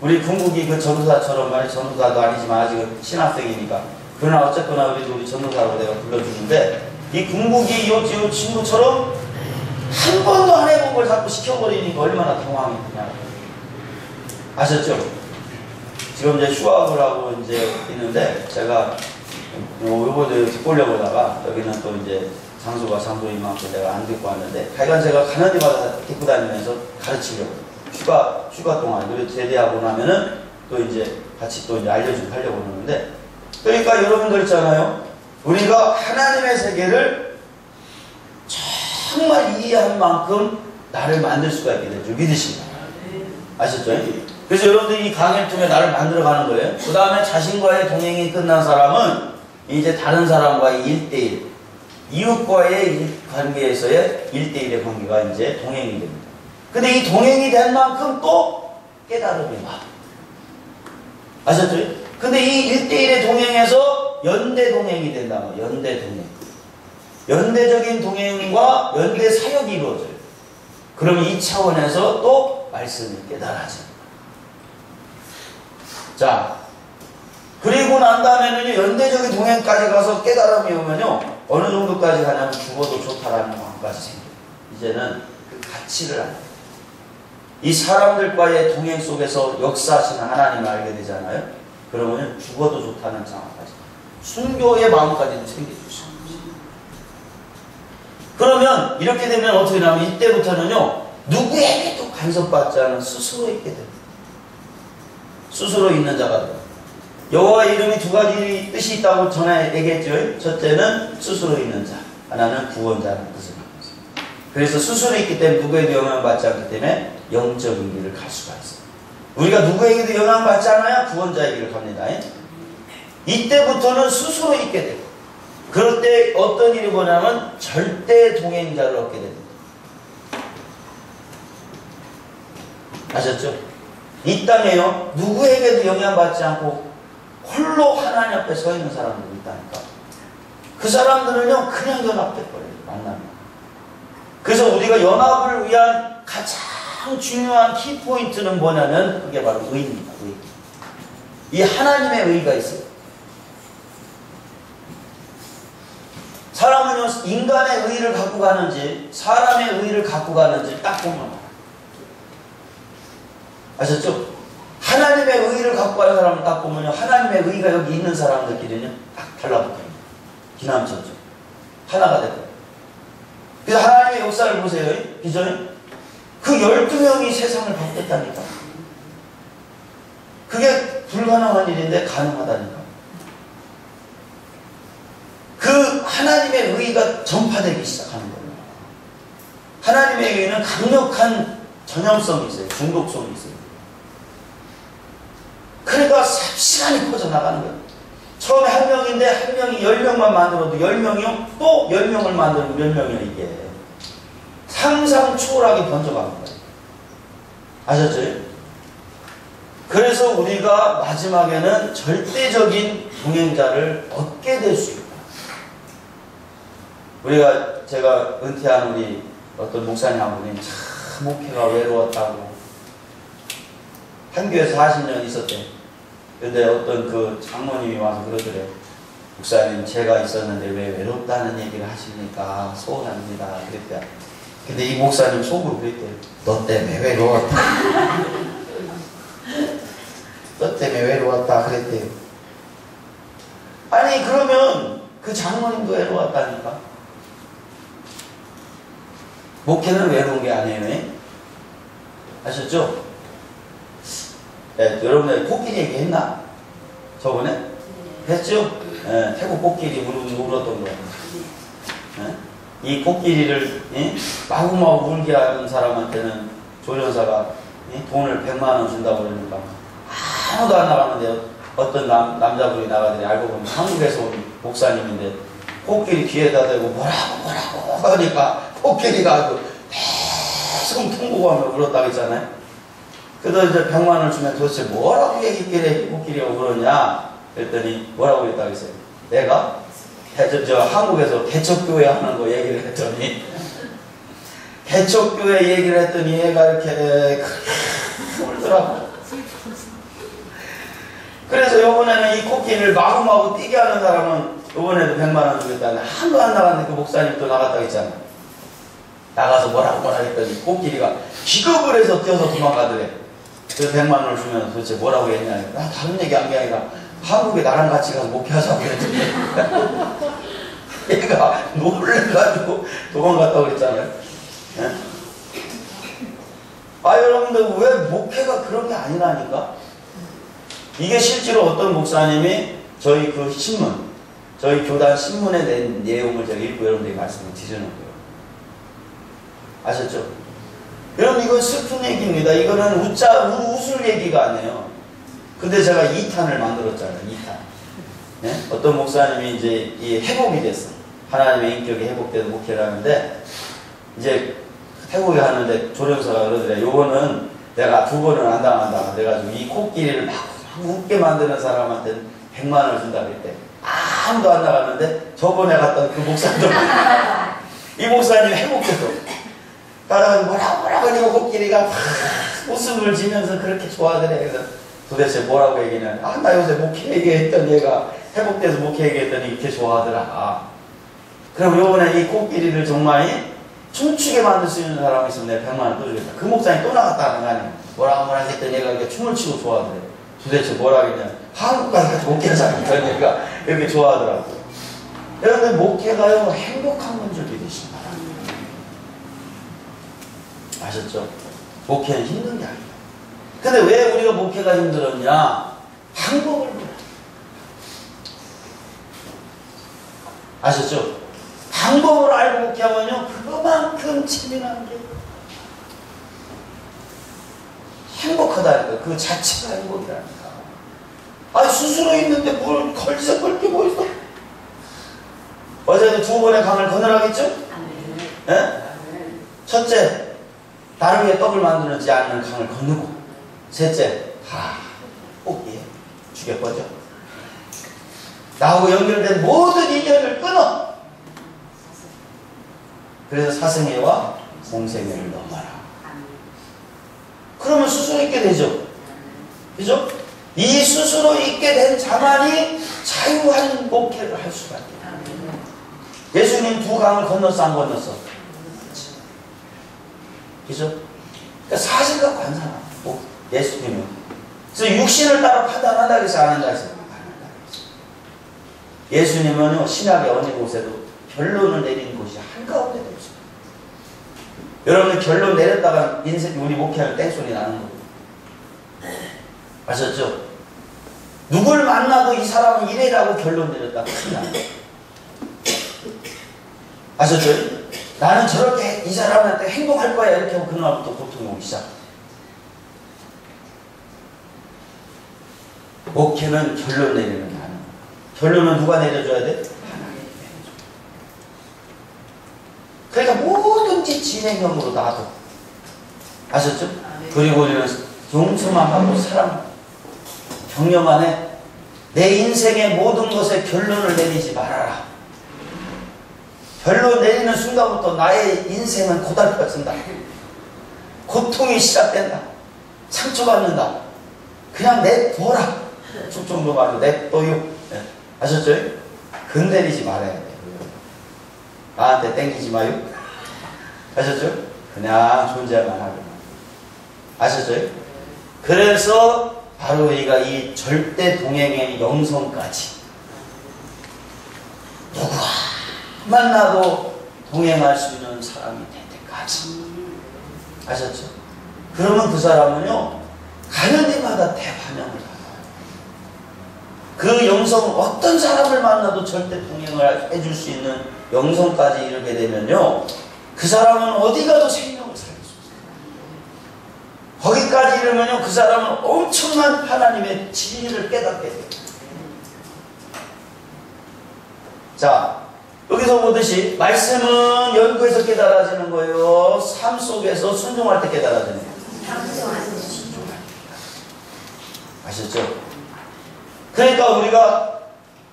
A: 우리 궁극이 그 전도사처럼 말이 전도사도 아니지만 아직은 신학생이니까 그러나 어쨌거나 우리 전도사라고 내가 불러주는데 이 궁극이 이 친구처럼 한 번도 안 해본 걸 자꾸 시켜버리니까 얼마나 당황이 되냐. 아셨죠? 지금 이제 휴학을 하고 이제 있는데 제가 요번에 뒷보려고 하다가 여기는 또 이제 장소가 장소인 만큼 내가 안 듣고 왔는데 하여간 제가 가는 데마다 데리고 다니면서 가르치려고 휴가 동안 그리고 제대하고 나면은 또 이제 같이 또 이제 알려주고 하려고 하는데 그러니까 여러분들 있잖아요. 우리가 하나님의 세계를 정말 이해한 만큼 나를 만들 수가 있게 되죠. 믿으십니다. 아셨죠? 그래서 여러분들이 이 강의를 통해 나를 만들어가는 거예요. 그 다음에 자신과의 동행이 끝난 사람은 이제 다른 사람과의 1대1 이웃과의 관계에서의 1대1의 관계가 이제 동행이 됩니다. 근데 이 동행이 된 만큼 또 깨달음이 와. 아셨죠? 근데 이 1대1의 동행에서 연대 동행이 된다고. 연대 동행. 연대적인 동행과 연대 사역이 이루어져요. 그러면 이 차원에서 또 말씀을 깨달아져. 자, 그리고 난 다음에는 연대적인 동행까지 가서 깨달음이 오면요. 어느 정도까지 가냐면 죽어도 좋다라는 마음까지 생겨요. 이제는 그 가치를 알아요. 이 사람들과의 동행 속에서 역사하시는 하나님을 알게 되잖아요. 그러면 죽어도 좋다는 상황까지. 순교의 마음까지도 생겨주시죠. 그러면 이렇게 되면 어떻게 되냐면 이때부터는요. 누구에게도 간섭받지 않은 스스로 있게 됩니다. 스스로 있는 자가 돼요. 여호와의 이름이 두 가지 뜻이 있다고 전에 얘기했죠. 첫째는 스스로 있는 자, 하나는 구원자라는 뜻을 갖고 있습니다. 그래서 스스로 있기 때문에 누구에게 영향받지 않기 때문에 영적인 길을 갈 수가 있어요. 우리가 누구에게도 영향받지 않아야 구원자의 길을 갑니다. 이때부터는 스스로 있게 되고 그럴 때 어떤 일이 뭐냐면 절대 동행자를 얻게 됩니다. 아셨죠? 이 땅에요, 누구에게도 영향받지 않고 홀로 하나님 앞에 서 있는 사람들이 있다니까. 그 사람들은요, 그냥 연합돼버려요, 만나면. 그래서 우리가 연합을 위한 가장 중요한 키포인트는 뭐냐면, 그게 바로 의입니다, 의. 이 하나님의 의가 있어요. 사람은요, 인간의 의를 갖고 가는지, 사람의 의를 갖고 가는지 딱 보면 아셨죠? 하나님의 의를 갖고 가는 사람을 딱 보면요, 하나님의 의가 여기 있는 사람들끼리는요, 딱 달라붙어요. 기남천죠. 하나가 되고. 그래서 하나님의 역사를 보세요. 비전에. 그 12명이 세상을 바꿨다니까. 그게 불가능한 일인데 가능하다니까. 그 하나님의 의가 전파되기 시작하는 거예요. 하나님의 의는 강력한 전염성이 있어요. 중독성이 있어요. 그러니까 삽시간에 퍼져나가는 거예요. 처음에 한 명인데 한 명이 10명만 만들어도 10명이요? 또 10명을 만들면 몇 명이요 이게. 상상 초월하게 번져가는 거예요. 아셨죠? 그래서 우리가 마지막에는 절대적인 동행자를 얻게 될 수 있다. 제가 은퇴한 우리 어떤 목사님 한 분이 참 목회가 외로웠다고. 한 교회에서 40년 있었대. 근데 어떤 그 장모님이 와서 그러더래. 목사님, 제가 있었는데 왜 외롭다는 얘기를 하십니까? 소원합니다. 그랬대. 근데 이 목사님 속으로 그랬대요. 너 때문에 외로웠다. 너 때문에 외로웠다. 그랬대요. 아니, 그러면 그 장모님도 외로웠다니까? 목회는 외로운 게 아니에요. 아셨죠? 네, 여러분들 코끼리 얘기했나? 저번에? 했죠? 네, 태국 코끼리 울었던 거. 네? 이 코끼리를 마구마구 울게 하는 사람한테는 조련사가 돈을 100만원 준다고 그러니까 아무도 안 나갔는데 어떤 남자분이 나가더니 알고 보면 한국에서 온 목사님인데 코끼리 귀에다 대고 뭐라고 하니까 코끼리가 아주 계속 통곡하며 울었다고 했잖아요. 그래서 이제 100만원을 주면 도대체 뭐라고 얘기길래 코끼리가 울었냐? 그랬더니 뭐라고 했다고 했어요? 내가? 한국에서 개척교회 하는 거 얘기를 했더니 개척교회 얘기를 했더니 얘가 이렇게 울더라고. 그래서 요번에는 이 코끼리를 마구마구 뛰게 하는 사람은 요번에도 100만원 주겠다는데 한도 안 나갔는데 그 목사님 또 나갔다고 했잖아. 나가서 뭐라고 했더니 코끼리가 기겁을 해서 뛰어서 도망가더래. 그래서 100만원을 주면 도대체 뭐라고 했냐. 나 다른 얘기 한 게 아니라 한국에 나랑 같이 가서 목회하자고 그랬더니 얘가 놀래가지고 도망갔다고 그랬잖아요. 네? 여러분들 왜 목회가 그런 게 아니라니까? 이게 실제로 어떤 목사님이 저희 그 신문, 저희 교단 신문에 낸 내용을 제가 읽고 여러분들에게 말씀을 드리는 거예요. 아셨죠? 여러분, 이건 슬픈 얘기입니다. 이거는 웃을 얘기가 아니에요. 근데 제가 2탄을 만들었잖아요. 2탄. 네? 어떤 목사님이 이제 이 회복이 됐어. 하나님의 인격이 회복돼서 목회를 하는데, 이제 회복이 하는데 조련사가 그러더래. 요거는 내가 2번은 안 당한다. 그래가지고 이 코끼리를 막 웃게 만드는 사람한테는 100만원을 준다 그랬대. 아무도 안 나갔는데 저번에 갔던 그 목사도 이 목사님이 회복돼서 따라가서 뭐라고 하니까 코끼리가 막 웃음을 지면서 그렇게 좋아하더래. 그래서 도대체 뭐라고 얘기는, 나 요새 목회 얘기했던 얘가 회복돼서 목회 얘기했더니 이렇게 좋아하더라. 그럼 요번에 이 코끼리를 정말 춤추게 만들 수 있는 사람이 있으면 내가 100만원 또 주겠다. 그 목사님 또 나갔다는 거 아니야. 뭐라고 했더니 얘가 이렇게 춤을 추고 좋아하더래. 도대체 뭐라고 했냐. 한국 가서 같이 목회하자고 했더니 얘가 이렇게 좋아하더라고. 여러분, 목회가요, 행복한 건 줄 믿으시기 바랍니다. 아셨죠? 목회는 힘든 게 아니에요. 근데 왜 우리가 목회가 힘들었냐? 방법을 몰라. 아셨죠? 방법을 알고 목회하면요, 그만큼 재미난 게 행복하다니까. 그 자체가 행복이라니까. 스스로 있는데 뭘 걸리적걸 게 뭐 있어? 어제도 2번의 강을 건너라겠죠? 네? 첫째, 나를 위해 떡을 만들지 않는 강을 건너고, 셋째, 다 포기해. 죽여버려. 나하고 연결된 모든 인연을 끊어. 그래서 사생애와 공생애를 넘어라. 그러면 스스로 있게 되죠. 그죠? 이 스스로 있게 된 자만이 자유한 목회를 할 수가 있다. 예수님 두 강을 건넜어, 안 건넜어? 그죠? 그러니까 사실과 관상, 예수님은. 그래서 육신을 따라 판단한다 해서 안 한다 해서. 예수님은요, 신약의 어느 곳에도 결론을 내리는 곳이 한가운데도 없어요. 여러분들 결론 내렸다가 인생, 우리 목회하면 땡소리 나는 거고. 아셨죠? 누굴 만나도 이 사람은 이래라고 결론 내렸다. 큰일 나요. 아셨죠? 나는 저렇게 이 사람한테 행복할 거야. 이렇게 하면 그날부터 고통이 오기 시작. 목회는 결론 내리는 게 아니야. 결론은 누가 내려줘야 돼? 하나님이 내려줘. 그러니까 뭐든지 진행형으로 놔둬. 아셨죠? 그리고 우리는 용서만 하고 사랑, 격려만 해. 내 인생의 모든 것에 결론을 내리지 말아라. 결론 내리는 순간부터 나의 인생은 고달퍼진다. 고통이 시작된다. 상처받는다. 그냥 냅둬라. 축정도 아니고 냅둬요. 네. 아셨죠? 건드리지 말아야 돼. 나한테 땡기지 마요. 아셨죠? 그냥 존재만 하고. 아셨죠? 그래서 바로 우리가 이 절대 동행의 영성까지 누구와 만나도 동행할 수 있는 사람이 될 때까지. 아셨죠? 그러면 그 사람은요, 가는 데마다 대환영을 받아요. 그 영성은 어떤 사람을 만나도 절대 동행을 해줄 수 있는 영성까지 이르게 되면요, 그 사람은 어디 가도 생명을 살릴 수 있어요. 거기까지 이르면요, 그 사람은 엄청난 하나님의 진리를 깨닫게 돼요. 자, 여기서 보듯이 말씀은 연구해서 깨달아지는 거예요. 삶 속에서 순종할 때 깨달아지는 거예요. 아셨죠? 그러니까 우리가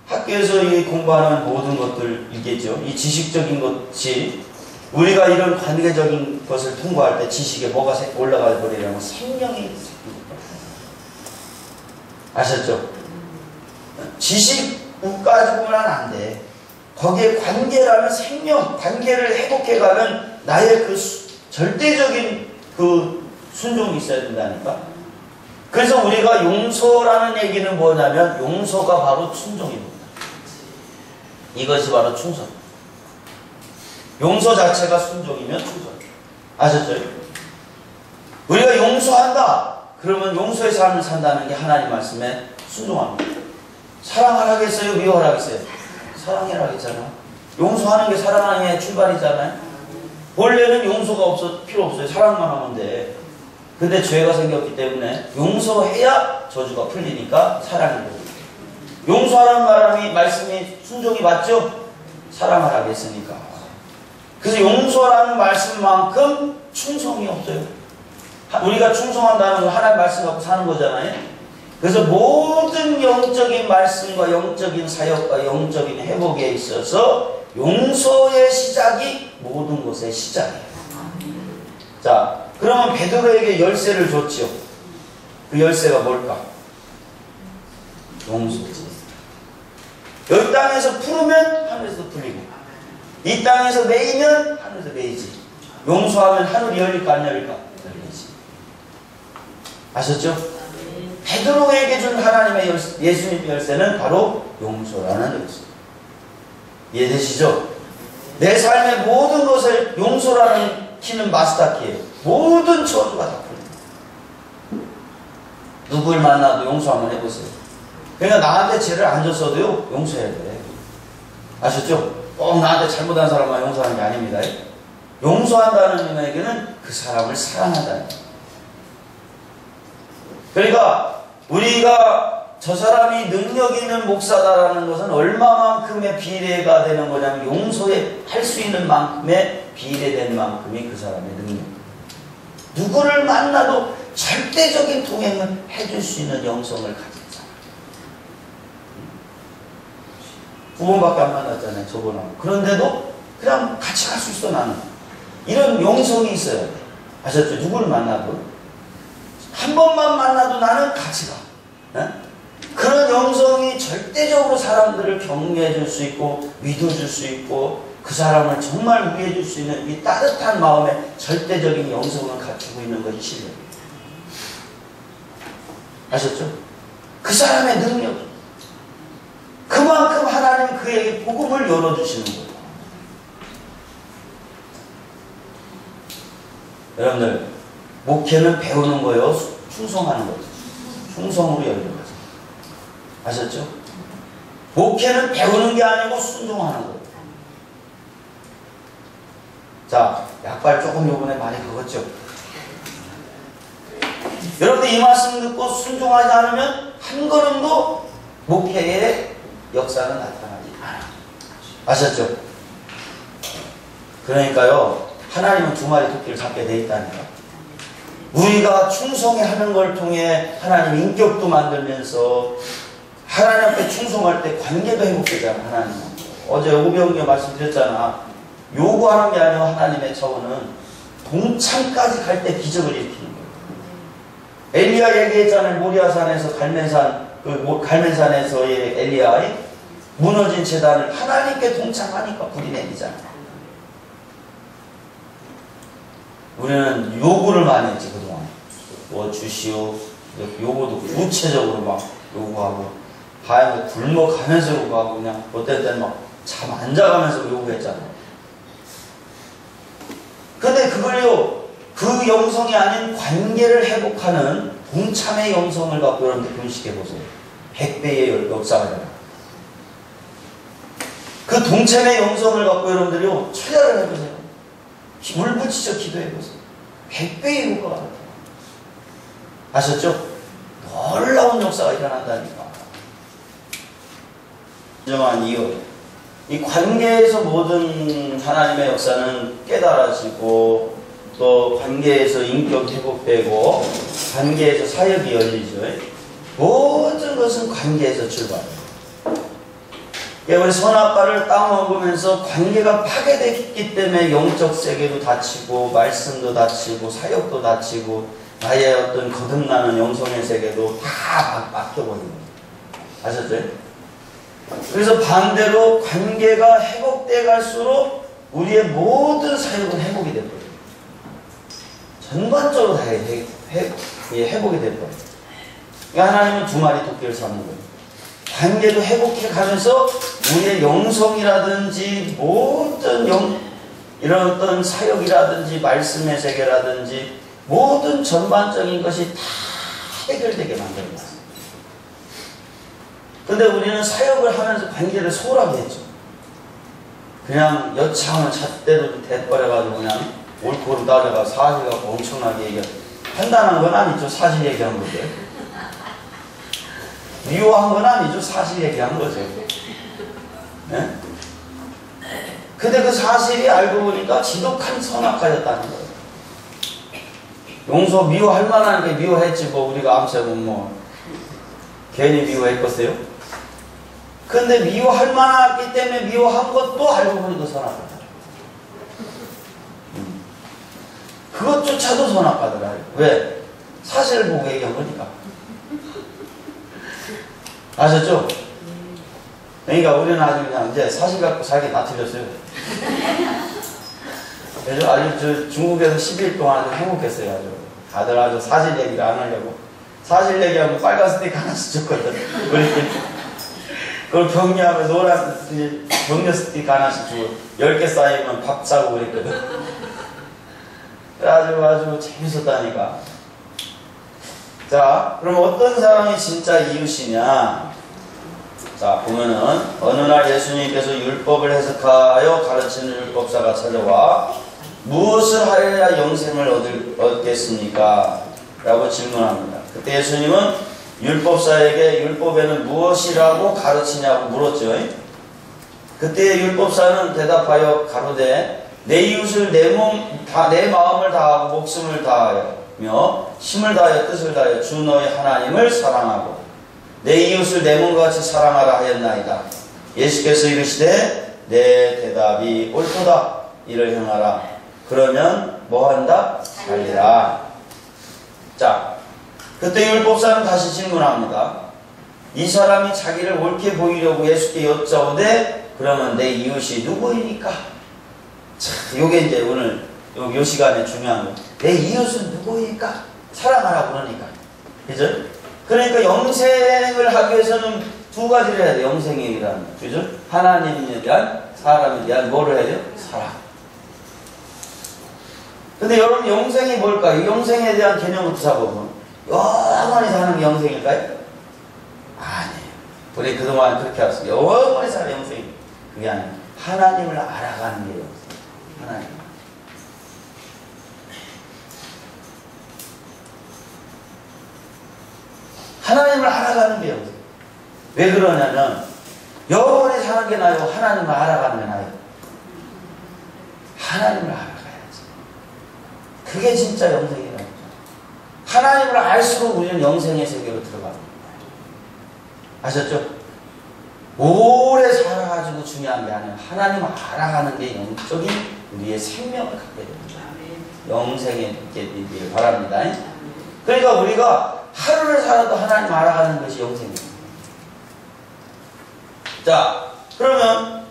A: 학교에서 이 공부하는 모든 것들 이겠죠. 이 지식적인 것이 우리가 이런 관계적인 것을 통과할 때 지식에 뭐가 올라가 버리냐면 생명이 아셨죠? 지식 가지고는 안 돼. 거기에 관계라는 생명, 관계를 회복해가는 나의 그 절대적인 그 순종이 있어야 된다니까. 그래서 우리가 용서라는 얘기는 뭐냐면 용서가 바로 순종입니다. 이것이 바로 충성. 용서 자체가 순종이면 충성. 아셨죠? 우리가 용서한다. 그러면 용서의 삶을 산다는 게 하나님 말씀에 순종합니다. 사랑하라겠어요? 미워하라겠어요? 사랑해라겠잖아. 용서하는 게 사랑의 출발이잖아요. 본래는 용서가 필요 없어요. 사랑만 하면 돼. 근데 죄가 생겼기 때문에 용서해야 저주가 풀리니까 사랑이 되고. 용서하라는 말씀이 순종이 맞죠? 사랑하라고 했으니까. 그래서 용서라는 말씀만큼 충성이 없어요. 우리가 충성한다는 건 하나님 말씀 갖고 사는 거잖아요. 그래서 모든 영적인 말씀과 영적인 사역과 영적인 회복에 있어서 용서의 시작이 모든 것의 시작이에요. 자, 그러면 베드로에게 열쇠를 줬죠. 그 열쇠가 뭘까? 용서지. 여기 땅에서 풀으면 하늘에서 풀리고, 이 땅에서 매이면 하늘에서 매이지. 용서하면 하늘이 열릴까 안 열릴까? 열리지. 아셨죠? 베드로에게 준 하나님의 열쇠, 예수님의 열쇠는 바로 용서라는 열쇠. 이해되시죠? 내 삶의 모든 것을 용서라는 키는 마스터키예요. 모든 저주가 다 풀립니다. 누굴 만나도 용서 한번 해보세요. 그러니까 나한테 죄를 안 줬어도요, 용서해야 돼. 아셨죠? 꼭 나한테 잘못한 사람만 용서하는 게 아닙니다. 용서한다는 의미에게는 그 사람을 사랑한다는 거예요. 그러니까 우리가 저 사람이 능력 있는 목사다라는 것은 얼마만큼의 비례가 되는 거냐면 용서에 할 수 있는 만큼의 비례된 만큼이 그 사람의 능력. 누구를 만나도 절대적인 동행을 해줄 수 있는 영성을 가진 사람. 9번밖에 안 만났잖아요, 저번하고. 그런데도 그냥 같이 갈 수 있어, 나는. 이런 영성이 있어야 돼. 아셨죠? 누구를 만나도. 한 번만 만나도 나는 같이 가. 네? 그런 영성이 절대적으로 사람들을 격려해 줄 수 있고, 믿어줄 수 있고, 그 사람을 정말 위해 줄 수 있는 이 따뜻한 마음에 절대적인 영성을 갖추고 있는 것이 신뢰입니다. 아셨죠? 그 사람의 능력. 그만큼 하나님은 그에게 복음을 열어주시는 거예요. 여러분들, 목회는 배우는 거예요? 충성하는 거죠. 충성으로 열리는 거죠. 아셨죠? 목회는 배우는 게 아니고 순종하는 거예요. 자, 약발 조금 요번에 많이 먹었죠? 여러분들 이 말씀 듣고 순종하지 않으면 한 걸음도 목회의 역사는 나타나지 않아. 아셨죠? 그러니까요, 하나님은 두 마리 토끼를 잡게 돼 있다니까. 우리가 충성하는 걸 통해 하나님 인격도 만들면서 하나님 앞에 충성할 때 관계도 회복되잖아. 하나님. 어제 오병이어 말씀드렸잖아. 요구하는 게 아니라 하나님의 차원은 동참까지 갈 때 기적을 일으키는 거예요. 엘리야 얘기했잖아요. 모리아산에서 갈멜산에서의 엘리야의 무너진 제단을 하나님께 동참하니까 불이 내리잖아요. 우리는 요구를 많이 했지, 그동안. 뭐 주시오. 요구도 구체적으로 막 요구하고, 하얀 굶어가면서 요구하고, 그냥 어떨 때는 막 잠 안 자가면서 요구했잖아요. 근데 그걸요, 그 영성이 아닌 관계를 회복하는 동참의 영성을 갖고 여러분들 분식해보세요. 100배의 역사가 되나. 그 동참의 영성을 갖고 여러분들이요, 처리를 해보세요. 울부짖어 기도해보세요. 100배의 효과가 나타나요. 아셨죠? 놀라운 역사가 일어난다니까. 진정한 이 관계에서 모든 하나님의 역사는 깨달아지고, 또 관계에서 인격 회복되고, 관계에서 사역이 열리죠. 모든 것은 관계에서 출발해요. 우리 선악과를 따먹으면서 관계가 파괴됐기 때문에 영적 세계도 다치고, 말씀도 다치고, 사역도 다치고, 나의 어떤 거듭나는 영성의 세계도 다 막혀버리는 거예요. 아셨죠? 그래서 반대로 관계가 회복돼 갈수록 우리의 모든 사역은 회복이 될 거예요. 전반적으로 다 회복이 될 거예요. 그러니까 하나님은 두 마리 토끼를 잡는 거예요. 관계도 회복해 가면서 우리의 영성이라든지 모든 이런 어떤 사역이라든지 말씀의 세계라든지 모든 전반적인 것이 다 해결되게 만듭니다. 근데 우리는 사역을 하면서 관계를 소홀하게 했죠. 그냥 여차하면 잣대로 대버려가지고 그냥 옳고 따져가 사실 갖고 엄청나게 얘기하고, 판단한 건 아니죠. 사실 얘기한 거죠. 미워한 건 아니죠. 사실 얘기한 거죠. 네? 근데 그 사실이 알고 보니까 지독한 선악과였다는 거예요. 용서 미워할 만한 게 미워했지 뭐 우리가 암세고 뭐 괜히 미워했겠어요? 근데 미워할 만하기 때문에 미워한 것도 알고 보니까 선악과다. 그것조차도 선악과더라. 왜? 사실을 보고 얘기한 거니까. 아셨죠? 그러니까 우리는 아주 그냥 이제 사실 갖고 살기 다 틀렸어요. 그래서 아주 중국에서 10일 동안 아주 행복했어요. 아주. 다들 아주 사실 얘기를 안 하려고. 사실 얘기하면 빨간 스틱 하나씩 줬거든. 그걸 격려하면 노란 격려 스틱 하나씩 주고 10개 쌓이면 밥 사고 그랬거든. 아주 재밌었다니까. 자, 그럼 어떤 사람이 진짜 이웃이냐? 자, 보면은 어느 날 예수님께서 율법을 해석하여 가르치는 율법사가 찾아와 무엇을 하여야 영생을 얻겠습니까? 라고 질문합니다. 그때 예수님은 율법사에게 율법에는 무엇이라고 가르치냐고 물었죠. 그때 율법사는 대답하여 가로되 내 이웃을 내 마음을 다하고 목숨을 다하며 힘을 다하여 뜻을 다하여 주 너의 하나님을 사랑하고 내 이웃을 내 몸과 같이 사랑하라 하였나이다. 예수께서 이르시되 내 대답이 옳도다. 이를 행하라. 그러면 뭐한다? 살리라. 자, 그때 율법사는 다시 질문합니다. 이 사람이 자기를 옳게 보이려고 예수께 여쭤오되 그러면 내 이웃이 누구이니까? 자, 요게 이제 오늘 요 시간에 중요한 거. 내 이웃은 누구이니까? 사랑하라 그러니까. 그죠? 그러니까 영생을 하기 위해서는 두 가지를 해야 돼. 영생이라는. 그죠? 하나님에 대한, 사람에 대한 뭐를 해야 돼요? 사랑. 근데 여러분 영생이 뭘까요? 영생에 대한 개념부터 잡아보면 영원히 사는 게 영생일까요? 아니에요. 우리 그동안 그렇게 했어요. 영원히 사는 영생이. 그게 아니에요. 하나님을 알아가는 게 영생. 하나님. 하나님을 알아가는 게 영생. 왜 그러냐면 영원히 사는 게 나아요? 하나님을 알아가는 게 나아요? 하나님을 알아가야지. 그게 진짜 영생이라는 거죠. 하나님을 알수록 우리는 영생의 세계로 들어가는 거예요. 아셨죠? 오래 살아가지고 중요한 게 아니에요. 하나님을 알아가는 게 영적인 우리의 생명을 갖게 됩니다. 영생에 있게 되기를 바랍니다. 그러니까 우리가 하루를 살아도 하나님 알아가는 것이 영생입니다. 자, 그러면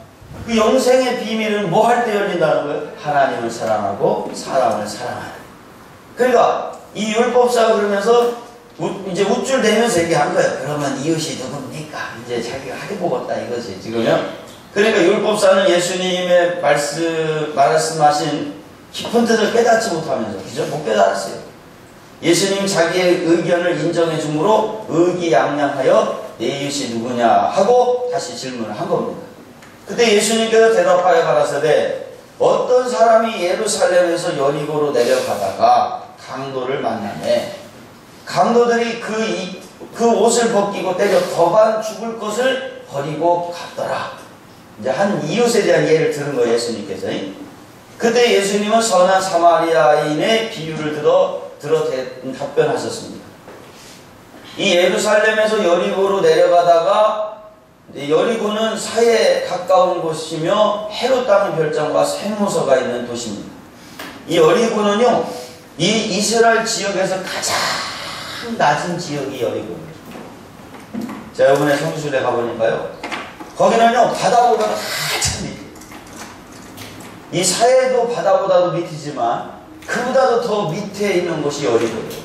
A: 그 영생의 비밀은 뭐 할 때 열린다는 거예요? 하나님을 사랑하고 사람을 사랑하는. 그러니까 이 율법사가 그러면서 이제 우쭐 대면서 얘기한 거예요. 그러면 이웃이 누굽니까? 이제 자기가 하게 먹었다 이거지 지금요. 그러니까 율법사는 예수님의 말씀하신 깊은 뜻을 깨닫지 못하면서, 그죠? 못 깨달았어요. 예수님 자기의 의견을 인정해 주므로 의기양양하여 내 이웃이 누구냐 하고 다시 질문을 한 겁니다. 그때 예수님께서 대답하여 가라사대 어떤 사람이 예루살렘에서 여리고로 내려가다가 강도를 만나매 강도들이 그 옷을 벗기고 때려 더반 죽을 것을 버리고 갔더라. 이제 한 이웃에 대한 예를 들은 거예요, 예수님께서. 그때 예수님은 선한 사마리아인의 비유를 들어 답변하셨습니다. 이 예루살렘에서 여리고로 내려가다가, 여리고는 사해에 가까운 곳이며 헤롯 땅의 별장과 세무서가 있는 도시입니다. 이 여리고는요, 이 이스라엘 지역에서 가장 낮은 지역이 여리고입니다. 제가 이번에 성수대 가보니까요, 거기는요 바다보다 한참 밑에, 이 사해도 바다보다도 밑이지만 그보다도 더 밑에 있는 곳이 여리고예요.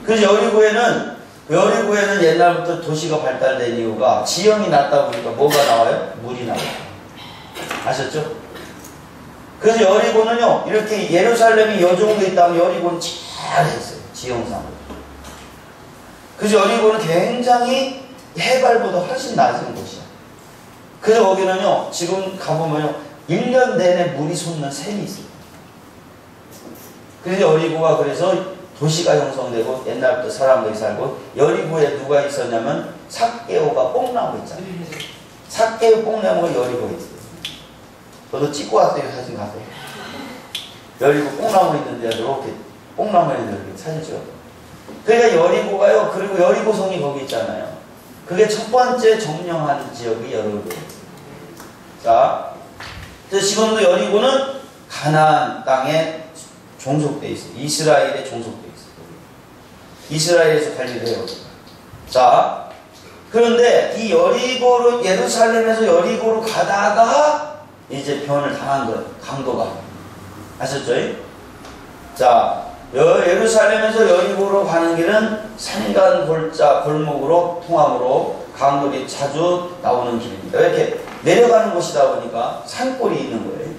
A: 그래서 여리고에는 옛날부터 도시가 발달된 이유가 지형이 낮다 보니까 뭐가 나와요? 물이 나와요. 아셨죠? 그래서 여리고는요, 이렇게 예루살렘이 요 정도 있다면 여리고는 잘했어요. 지형상으로. 그래서 여리고는 굉장히 해발보다 훨씬 낮은 곳이야. 그래서 거기는요, 지금 가보면요, 1년 내내 물이 솟는 샘이 있어요. 그래서 여리고가 그래서 도시가 형성되고 옛날부터 사람들이 살고, 여리고에 누가 있었냐면 삭개오가 뽕나무 있잖아요. 삭개오 뽕나무가 여리고에 있어요. 저도 찍고 왔어요. 사진 가서. 여리고 뽕나무 있는데 이렇게 뽕나무에 이렇게 사진죠. 그러니까 여리고가요. 그리고 여리고성이 거기 있잖아요. 그게 첫 번째 점령한 지역이 여리고예요. 자, 그래서 지금도 여리고는 가나안 땅에 종속돼 있어요. 이스라엘에 종속돼 있어요. 이스라엘에서 관리를 해요. 자, 그런데 이 여리고로, 예루살렘에서 여리고로 가다가 이제 변을 당한 거예요. 강도가. 아셨죠? 자, 예루살렘에서 여리고로 가는 길은 산간 골목으로 통함으로 강물이 자주 나오는 길입니다. 이렇게 내려가는 곳이다 보니까 산골이 있는 거예요.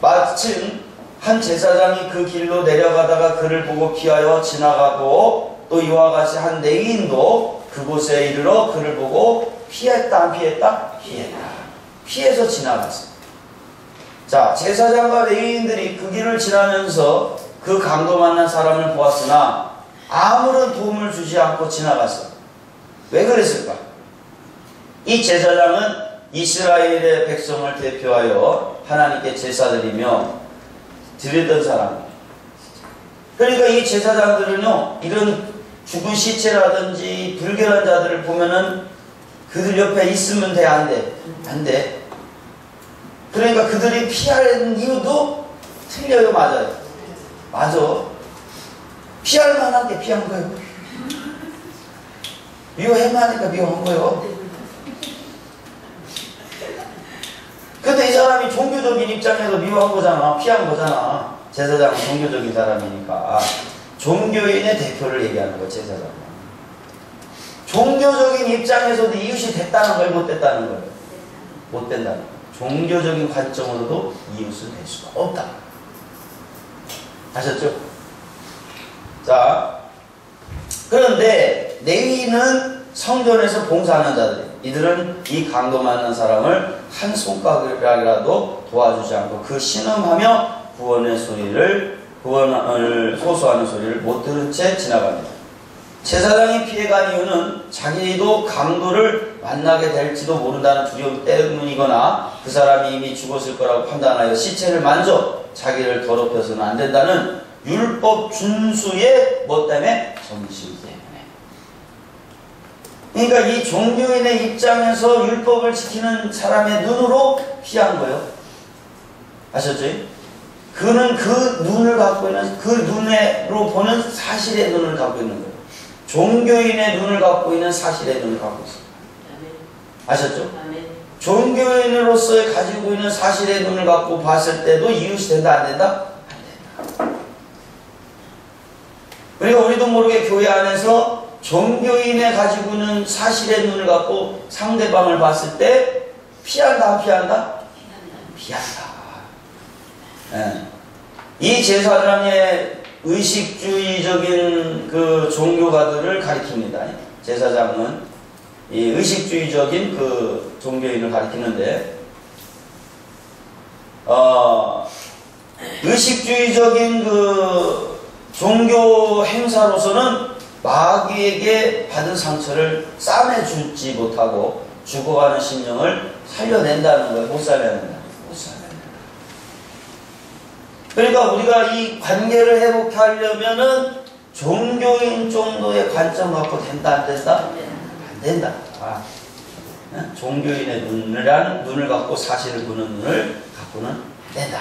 A: 마침 한 제사장이 그 길로 내려가다가 그를 보고 피하여 지나가고, 또 이와 같이 한 레위인도 그곳에 이르러 그를 보고 피했다 안 피했다? 피했다. 피해서 지나갔어요. 자, 제사장과 레위인들이 그 길을 지나면서 그 강도 만난 사람을 보았으나 아무런 도움을 주지 않고 지나갔어요. 왜 그랬을까? 이 제사장은 이스라엘의 백성을 대표하여 하나님께 제사드리며 드렸던 사람, 그러니까 이 제사장들은요, 이런 죽은 시체라든지 불결한 자들을 보면은 그들 옆에 있으면 돼, 안 돼? 안 돼. 그러니까 그들이 피하는 이유도 틀려요, 맞아요? 맞아. 피할 만한 게 피한 거예요. 미워할 만하니까 미워한 거예요. 근데 이 사람이 종교적인 입장에서 미워한 거잖아. 피한 거잖아. 제사장은 종교적인 사람이니까. 종교인의 대표를 얘기하는 거야, 제사장은. 종교적인 입장에서도 이웃이 됐다는 거예요, 못 됐다는 거예요? 못 된다는 거예요. 종교적인 관점으로도 이웃은 될 수가 없다. 아셨죠? 자, 그런데 레위인은 성전에서 봉사하는 자들, 이들은 이 강도 많은 사람을 한 손가락이라도 도와주지 않고 그 신음하며 구원을 호소하는 소리를 못 들은 채 지나갑니다. 제사장이 피해간 이유는 자기도 강도를 만나게 될지도 모른다는 두려움 때문이거나 그 사람이 이미 죽었을 거라고 판단하여 시체를 만져 자기를 더럽혀서는 안 된다는 율법 준수의 뭐 때문에? 정신 때문에. 그러니까 이 종교인의 입장에서 율법을 지키는 사람의 눈으로 피한 거예요. 아셨죠? 그는 그 눈을 갖고 있는, 그 눈으로 보는 사실의 눈을 갖고 있는 거예요. 종교인의 눈을 갖고 있는 사실의 눈을 갖고 있어요. 아셨죠? 종교인으로서 가지고 있는 사실의 눈을 갖고 봤을 때도 이웃이 된다, 안 된다? 안 된다. 그리고 우리도 모르게 교회 안에서 종교인의 가지고 있는 사실의 눈을 갖고 상대방을 봤을 때 피한다, 안 피한다? 피한다. 네. 이 제사장의 의식주의적인 그 종교가들을 가리킵니다. 제사장은 이 의식주의적인 그 종교인을 가리키는데, 의식주의적인 그 종교 행사로서는 마귀에게 받은 상처를 싸매주지 못하고 죽어가는 심령을 살려낸다는 거예요. 못 살려낸다. 못 살려낸다. 그러니까 우리가 이 관계를 회복하려면은 종교인 정도의 관점 갖고 된다, 안 된다? 안 된다. 종교인의 눈을 갖고 사실을 보는 눈을 갖고는 된다.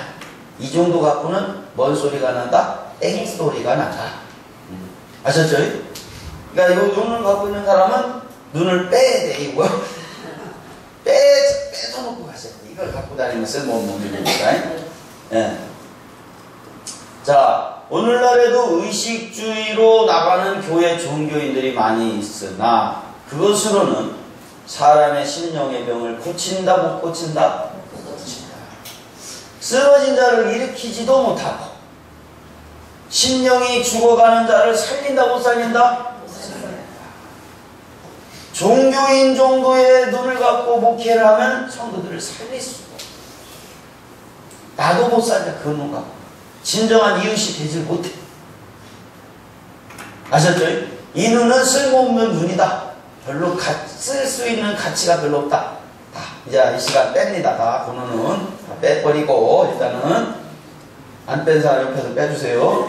A: 이 정도 갖고는 뭔 소리가 난다? 땡 소리가 난다. 아셨죠? 그러니까 이 눈을 갖고 있는 사람은 눈을 빼야 돼, 이거. 빼서놓고 가셔야 돼. 이걸 갖고 다니면 쓸모없는 일이니까. 예. 자, 오늘날에도 의식주의로 나가는 교회 종교인들이 많이 있으나 그것으로는 사람의 심령의 병을 고친다, 못 고친다? 못 고친다. 쓰러진 자를 일으키지도 못하고 심령이 죽어가는 자를 살린다, 못 살린다? 못 살린다. 종교인 정도의 눈을 갖고 목회를 하면 성도들을 살릴 수가 없어. 나도 못 살자, 그 눈 갖고. 진정한 이웃이 되질 못해. 아셨죠? 이 눈은 쓸모없는 눈이다. 별로 쓸 수 있는 가치가 별로 없다. 다 이제 이 시간 뺍니다. 다 그 눈은 다 빼버리고, 일단은 안 뺀 사람 옆에서 빼주세요.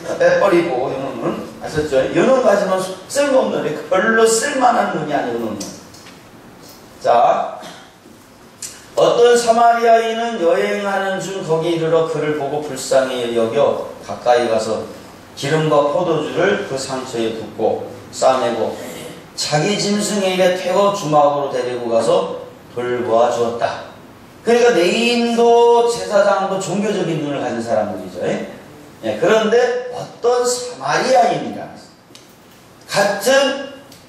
A: 다 빼버리고, 이 눈은. 아셨죠? 이 눈 가지면 쓸모없는 눈이, 별로 쓸만한 눈이 아니고, 눈은. 자, 어떤 사마리아인은 여행하는 중 거기 이르러 그를 보고 불쌍히 여겨 가까이 가서 기름과 포도주를 그 상처에 붓고 싸매고 자기 짐승의 입에 태워 주막으로 데리고 가서 돌보아 주었다. 그러니까 레위인도 제사장도 종교적인 눈을 가진 사람들이죠. 예, 그런데 어떤 사마리아인이라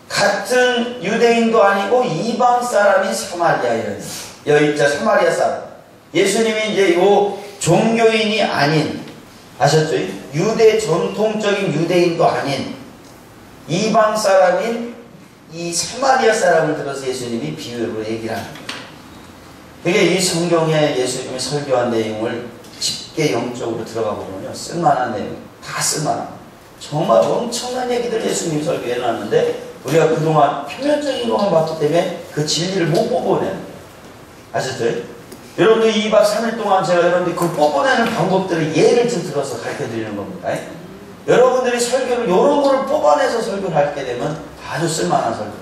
A: 같은 유대인도 아니고 이방 사람인 사마리아인, 여인자 사마리아 사람. 예수님이 이제 요 종교인이 아닌, 아셨죠? 유대 전통적인 유대인도 아닌 이방 사람인 이 사마리아 사람을 들어서 예수님이 비유로 얘기를 하는 거예요. 그게 이 성경에 예수님이 설교한 내용을 깊게 영적으로 들어가 보면요, 쓸만한 내용, 다 쓸만한, 정말 엄청난 얘기들 예수님이 설교해 놨는데 우리가 그동안 표면적인 것만 봤기 때문에 그 진리를 못 뽑아내는 거예요. 아셨죠? 여러분들 2박 3일 동안 제가 여러분들 그 뽑아내는 방법들을 예를 좀 들어서 가르쳐 드리는 겁니다. 여러분들이 설교를 이런 거를 뽑아내서 설교를 하게 되면 아주 쓸만한 설교.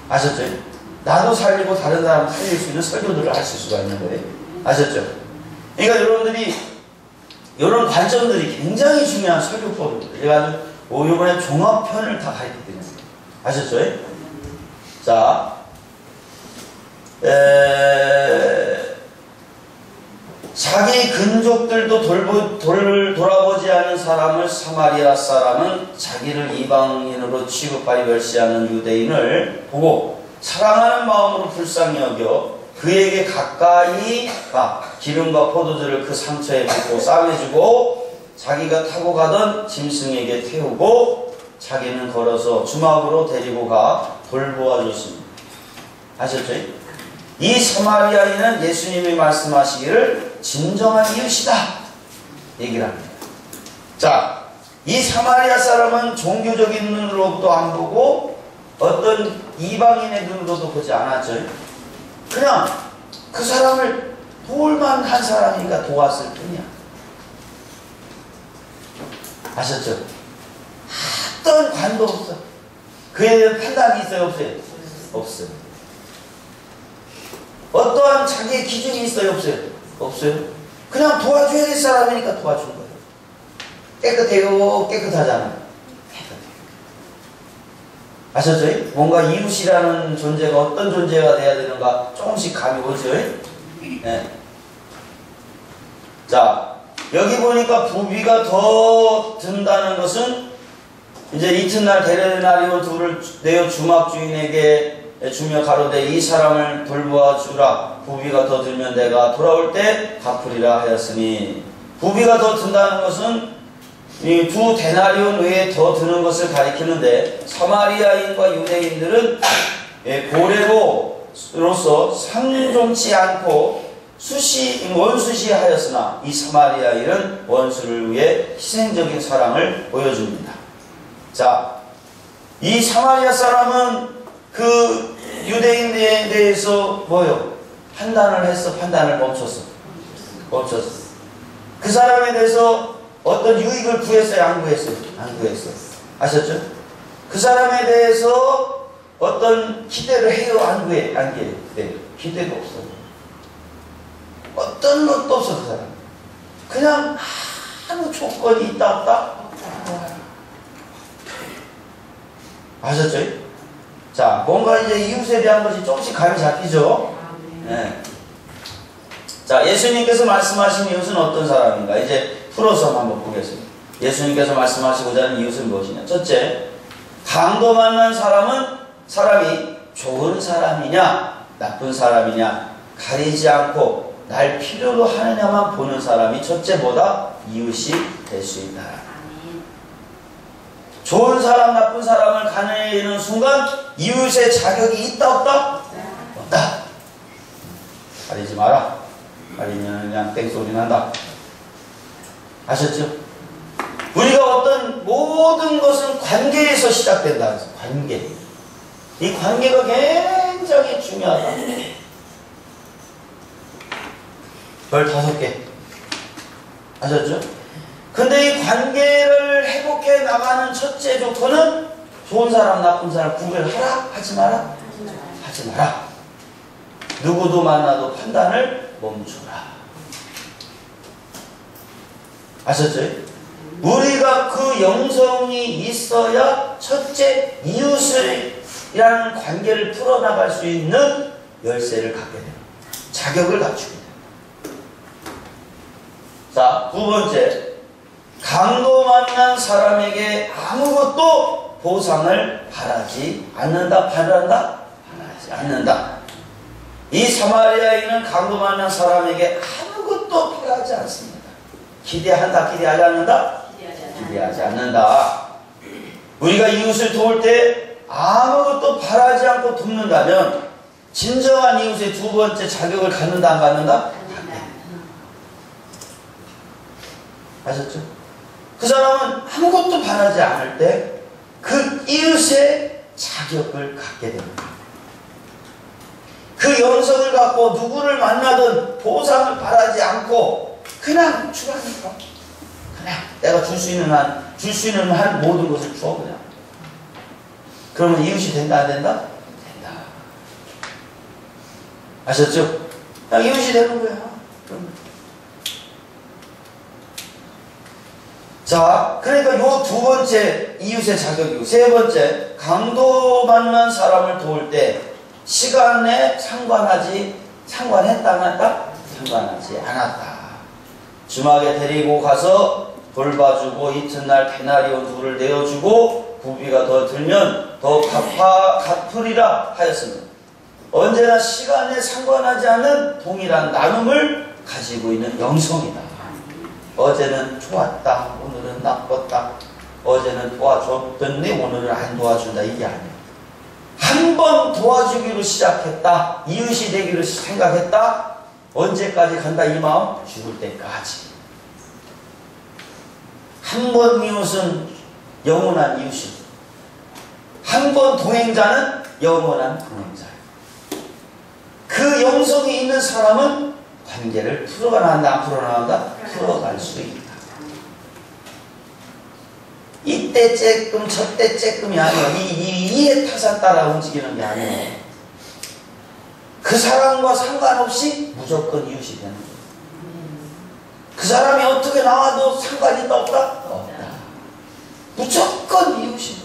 A: 아셨죠? 나도 살리고 다른 사람 살릴 수 있는 설교들을 하실 수가 있는 거예요. 아셨죠? 그러니까 여러분들이 이런 관점들이 굉장히 중요한 설교법입니다. 그래가지고 이번에 종합편을 다 가르쳐드립니다. 아셨죠? 자, 자기 근족들도 돌아보지 않은 사람을 사마리아 사람은 자기를 이방인으로 취급하여 멸시하는 유대인을 보고 사랑하는 마음으로 불쌍히 여겨 그에게 가까이 가 기름과 포도주를 그 상처에 붓고 싸매주고 자기가 타고 가던 짐승에게 태우고 자기는 걸어서 주막으로 데리고 가 돌보아 줬습니다. 아셨죠? 이 사마리아인은 예수님이 말씀하시기를 진정한 이웃이다 얘기를 합니다. 자, 이 사마리아 사람은 종교적인 눈으로도 안 보고 어떤 이방인의 눈으로도 보지 않았죠. 그냥 그 사람을 도울만 한 사람이니까 도왔을 뿐이야. 아셨죠? 어떤 관도 없어. 그에 대한 판단이 있어요? 없어요? 없어요. 어떠한 자기의 기준이 있어요? 없어요? 없어요. 그냥 도와줘야 될 사람이니까 도와준 거예요. 깨끗해요? 깨끗하잖아요. 깨끗해요. 아셨죠? 뭔가 이웃이라는 존재가 어떤 존재가 돼야 되는가 조금씩 감이 오죠? 네. 자, 여기 보니까 부비가 더 든다는 것은 이제 이튿날 데레나리온 둘을 내어 주막 주인에게 주며 가로되 이 사람을 돌보아 주라. 부비가 더 들면 내가 돌아올 때 갚으리라 하였으니, 부비가 더 든다는 것은 이 두 데나리온 외에 더 드는 것을 가리키는데, 사마리아인과 유대인들은 고레로로서 상종치 않고 원수시 하였으나 이 사마리아인은 원수를 위해 희생적인 사랑을 보여줍니다. 자, 이 사마리아 사람은 그 유대인에 대해서 뭐요? 판단을 했어? 판단을 멈췄어? 멈췄어. 그 사람에 대해서 어떤 유익을 구했어요? 안 구했어요? 안 구했어요. 아셨죠? 그 사람에 대해서 어떤 기대를 해요? 안 구해? 안 구해요? 네. 기대도 없어요. 어떤 것도 없어, 그 사람. 그냥 아무 조건이 있다 없다? 아셨죠? 자, 뭔가 이제 이웃에 대한 것이 조금씩 감이 잡히죠? 네. 자, 예수님께서 말씀하신 이웃은 어떤 사람인가? 이제 풀어서 한번 보겠습니다. 예수님께서 말씀하시고자 하는 이웃은 무엇이냐? 첫째, 강도 만난 사람이 좋은 사람이냐, 나쁜 사람이냐, 가리지 않고 날 필요로 하느냐만 보는 사람이 첫째보다 이웃이 될 수 있다. 좋은 사람, 나쁜 사람을 가리는 순간 이웃의 자격이 있다, 없다? 없다. 가리지 마라. 가리면 그냥 땡소리 난다. 아셨죠? 우리가 어떤 모든 것은 관계에서 시작된다. 관계. 이 관계가 굉장히 중요하다. 별 5개. 아셨죠? 근데 이 관계를 회복해 나가는 첫째 조건은 좋은 사람, 나쁜 사람 구별하라? 하지 마라? 하지 마라. 누구도 만나도 판단을 멈추라. 아셨죠? 우리가 그 영성이 있어야 첫째 이웃이라는 관계를 풀어나갈 수 있는 열쇠를 갖게 됩니다. 자격을 갖추게 됩니다. 자, 두 번째, 강도 만난 사람에게 아무것도 보상을 바라지 않는다. 바라지 않는다. 이 사마리아인은 강도 만난 사람에게 아무것도 바라지 않습니다. 기대한다. 기대하지 않는다? 기대하지 않는다. 우리가 이웃을 도울 때 아무것도 바라지 않고 돕는다면 진정한 이웃의 두 번째 자격을 갖는다, 안 갖는다? 아셨죠? 그 사람은 아무것도 바라지 않을 때 그 이웃의 자격을 갖게 됩니다. 그 영성을 갖고 누구를 만나든 보상을 바라지 않고 그냥 주라니까 그냥 내가 줄 수 있는 한 모든 것을 줘 그냥. 그러면 이웃이 된다 안 된다? 된다. 아셨죠? 그냥 이웃이 되는 거야. 자, 그러니까 요 두 번째 이웃의 자격이고, 세 번째 강도받는 사람을 도울 때 시간에 상관했다 안 했다? 상관하지 않았다. 주막에 데리고 가서 돌봐주고 이튿날 데나리온 둘을 내어주고 부비가 더 들면 더 갚으리라 하였습니다. 언제나 시간에 상관하지 않는 동일한 나눔을 가지고 있는 영성이다. 어제는 좋았다, 오늘은 나빴다. 어제는 도와줬더니 오늘은 안 도와준다. 이게 아니야. 한 번 도와주기로 시작했다, 이웃이 되기로 생각했다. 언제까지 간다 이 마음? 죽을 때까지. 한 번 이웃은 영원한 이웃이고, 한 번 동행자는 영원한 동행자. 그 영성이 있는 사람은 관계를 풀어나간다, 안 풀어나간다? 풀어갈 수 있다. 이때 쬐끔 저때 쬐끔이 아니야. 이에 타서 따라 움직이는 게 아니야. 그 사람과 상관없이 무조건 이웃이 되는 거야. 그 사람이 어떻게 나와도 상관이 있다 없다? 없다. 무조건 이웃이.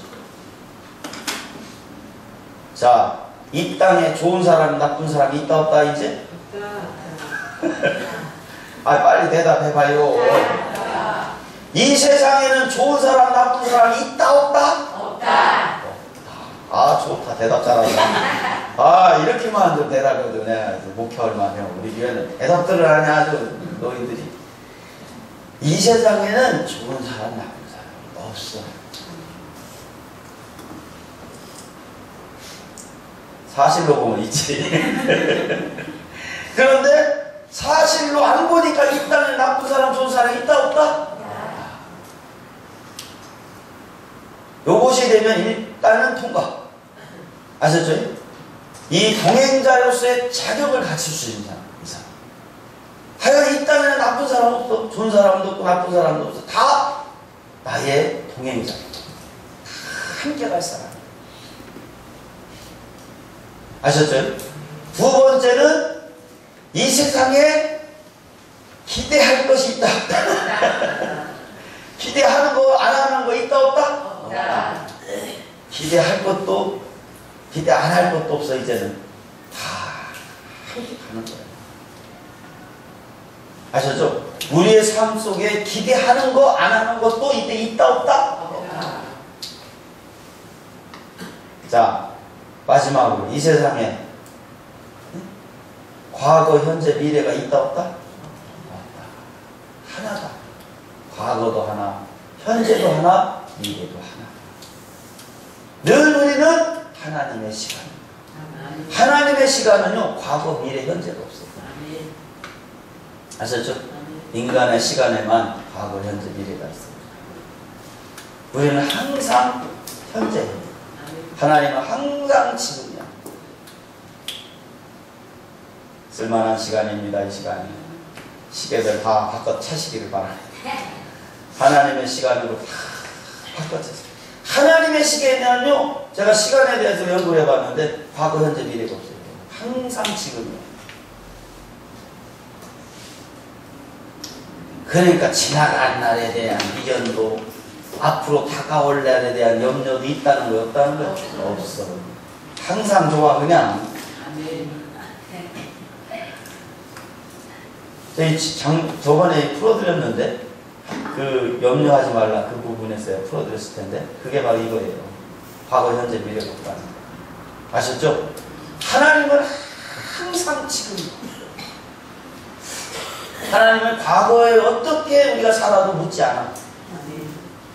A: 자, 이 땅에 좋은 사람, 나쁜 사람이 있다 없다 이제? 아, 빨리 대답해봐요. 이 세상에는 좋은 사람, 나쁜 사람이 있다 없다? 없다. 아, 좋다. 대답 잘한다. 아, 이렇게만 좀 대답해도 내가 목표할만 해요. 우리 교회는 대답들을 하냐 아주 너희들이. 이 세상에는 좋은 사람, 나쁜 사람 없어. 사실로 보면 있지. 그런데 사실로 안 보니까 이 땅에 나쁜 사람, 좋은 사람이 있다 없다? 요것이 되면 일단은 통과. 아셨죠? 이 동행자로서의 자격을 갖출 수 있는 사람, 이 사람. 하여간 이 땅에는 나쁜 사람 없어. 좋은 사람도 없고 나쁜 사람도 없어. 다 나의 동행자. 다 함께 갈 사람. 아셨죠? 두 번째는 이 세상에 기대할 것이 있다 없다? 기대하는 거, 안 하는 거 있다 없다? 없다. 기대할 것도 기대 안 할 것도 없어. 이제는 다 함께 가는 거예요. 아셨죠? 우리의 삶 속에 기대하는 거, 안 하는 것도 이때 있다 없다? 없다. 자, 마지막으로 이 세상에 과거, 현재, 미래가 있다 없다? 없다. 하나다. 과거도 하나, 현재도 하나, 미래도 하나. 늘 우리는 하나님의 시간. 하나님의 시간은요, 과거, 미래, 현재가 없어요. 아셨죠? 인간의 시간에만 과거, 현재, 미래가 있습니다. 우리는 항상 현재입니다. 하나님은 항상 지금이야. 쓸만한 시간입니다. 이 시간이. 시계들 다 바꿔 차시기를 바랍니다. 하나님의 시간으로 다 바꿔 차세요. 하나님의 시계는요, 제가 시간에 대해서 연구를 해봤는데 과거, 현재, 미래가 없어요. 항상 지금이에요. 그러니까 지나간 날에 대한 미련도, 앞으로 다가올 날에 대한 염려도 있다는 거 없다는 거 없어. 항상 좋아. 그냥 저번에 풀어드렸는데 그 염려하지 말라 그 부분에서요 풀어드렸을 텐데 그게 바로 이거예요. 과거, 현재, 미래가 없다는 거. 아셨죠? 하나님은 항상 지금. 하나님은 과거에 어떻게 우리가 살아도 묻지 않아.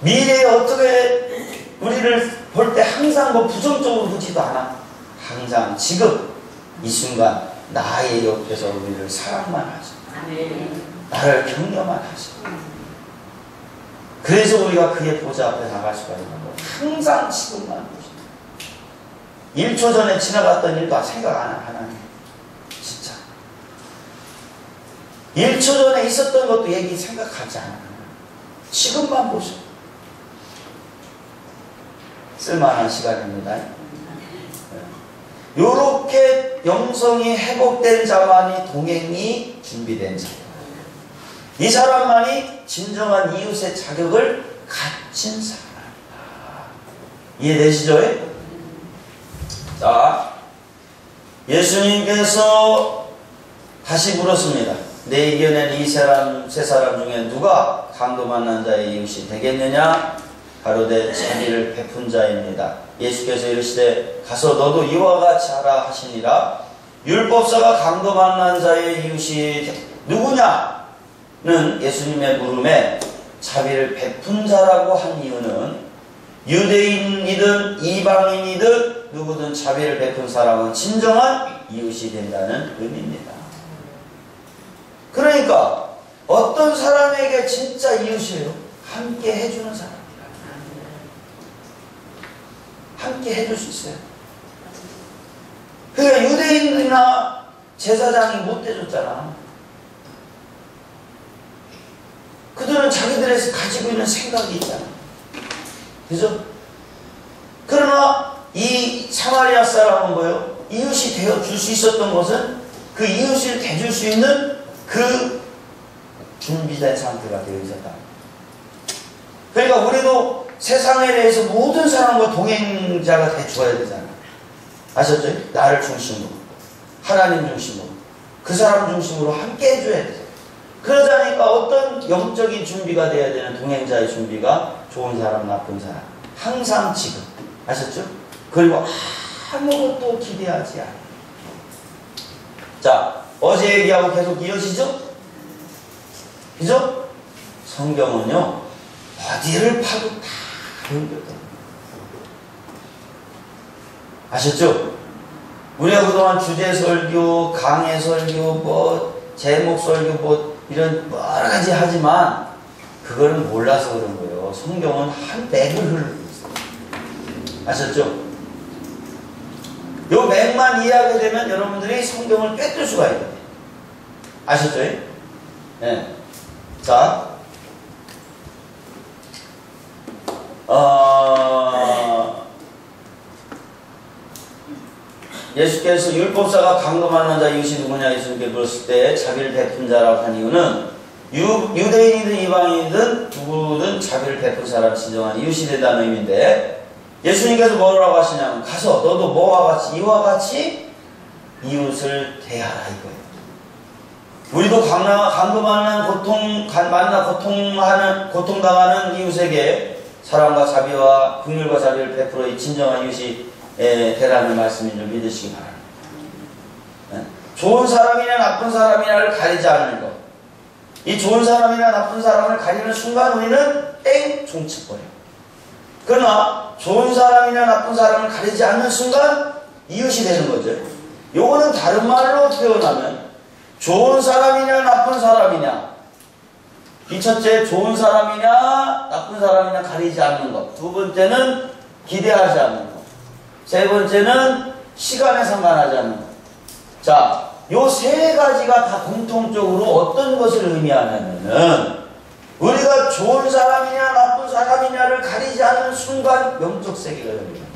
A: 미래에 어떻게 우리를 볼 때 항상 뭐 부정적으로 보지도 않아. 항상 지금 이 순간 나의 옆에서 우리를 사랑만 하지. 나를 격려만 하지. 그래서 우리가 그의 보좌 앞에 나갈 수가 있는 거. 항상 지금만 보시다. 1초 전에 지나갔던 일도 생각 안 하. 하나님 진짜 1초 전에 있었던 것도 얘기 생각하지 않아. 지금만 보죠. 쓸만한 시간입니다. 요렇게 영성이 회복된 자만이 동행이 준비된 자. 이 사람만이 진정한 이웃의 자격을 갖춘 사람이다. 이해되시죠? 자, 예수님께서 다시 물었습니다. 내 이겨낸 이 세 사람 중에 누가 강도 만난 자의 이웃이 되겠느냐? 가로되 자비를 베푼 자입니다. 예수께서 이르시되 가서 너도 이와 같이 하라 하시니라. 율법사가 강도 만난 자의 이웃이 누구냐? 는 예수님의 물음에 자비를 베푼 자라고 한 이유는 유대인이든 이방인이든 누구든 자비를 베푼 사람은 진정한 이웃이 된다는 의미입니다. 그러니까 어떤 사람에게 진짜 이웃이에요? 함께 해주는 사람이라. 함께 해줄 수 있어요. 그러니까 유대인들이나 제사장이 못 해줬잖아. 그들은 자기들에서 가지고 있는 생각이 있잖아. 그죠? 그러나 이 사마리아 사람은 뭐예요? 이웃이 되어 줄 수 있었던 것은 그 이웃을 대줄 수 있는 그 준비된 상태가 되어 있었다. 그러니까 우리도 세상에 대해서 모든 사람과 동행자가 되어줘야 되잖아. 아셨죠? 나를 중심으로, 하나님 중심으로, 그 사람 중심으로 함께 해줘야 되잖아. 그러자니까 어떤 영적인 준비가 돼야 되는 동행자의 준비가 좋은 사람, 나쁜 사람. 항상 지금. 아셨죠? 그리고 아무것도 기대하지 않아. 자, 어제 얘기하고 계속 이어지죠? 그죠? 성경은요, 어디를 파도 다 연결됩니다. 아셨죠? 우리가 그동안 주제 설교, 강해 설교, 제목 설교, 이런 여러 가지 하지만, 그거는 몰라서 그런 거예요. 성경은 한 맥을 흐르고 있어요. 아셨죠? 요 맥만 이해하게 되면 여러분들이 성경을 꿰뚫을 수가 있거든요. 아셨죠? 네. 자, 예수께서 율법사가 강도 만난 자 이웃이 누구냐 예수님께 물었을 때 자비를 베푼 자라고 한 이유는 유대인이든 이방인이든 누구든 자비를 베푼 사람 진정한 이웃이 된다는 의미인데, 예수님께서 뭐라고 하시냐면 가서 너도 뭐와 같이 이와 같이 이웃을 대하라 이거예요. 우리도 강도 만난 고통당하는 이웃에게 사랑과 자비와 긍휼과 자비를 베풀어 이 진정한 이웃이 되라는 말씀인 줄 믿으시기 바랍니다. 네? 좋은 사람이냐 나쁜 사람이냐를 가리지 않는 것. 이 좋은 사람이나 나쁜 사람을 가리는 순간 우리는 땡 종치버려. 그러나 좋은 사람이나 나쁜 사람을 가리지 않는 순간 이웃이 되는 거죠. 요거는 다른 말로 표현하면 좋은 사람이냐 나쁜 사람이냐, 이 첫째 좋은 사람이냐 나쁜 사람이냐 가리지 않는 것, 두 번째는 기대하지 않는 것, 세 번째는 시간에 상관하지 않는 것. 자, 요 세 가지가 다 공통적으로 어떤 것을 의미하냐면은 우리가 좋은 사람이냐 나쁜 사람이냐를 가리지 않는 순간 영적 세계가 열립니다.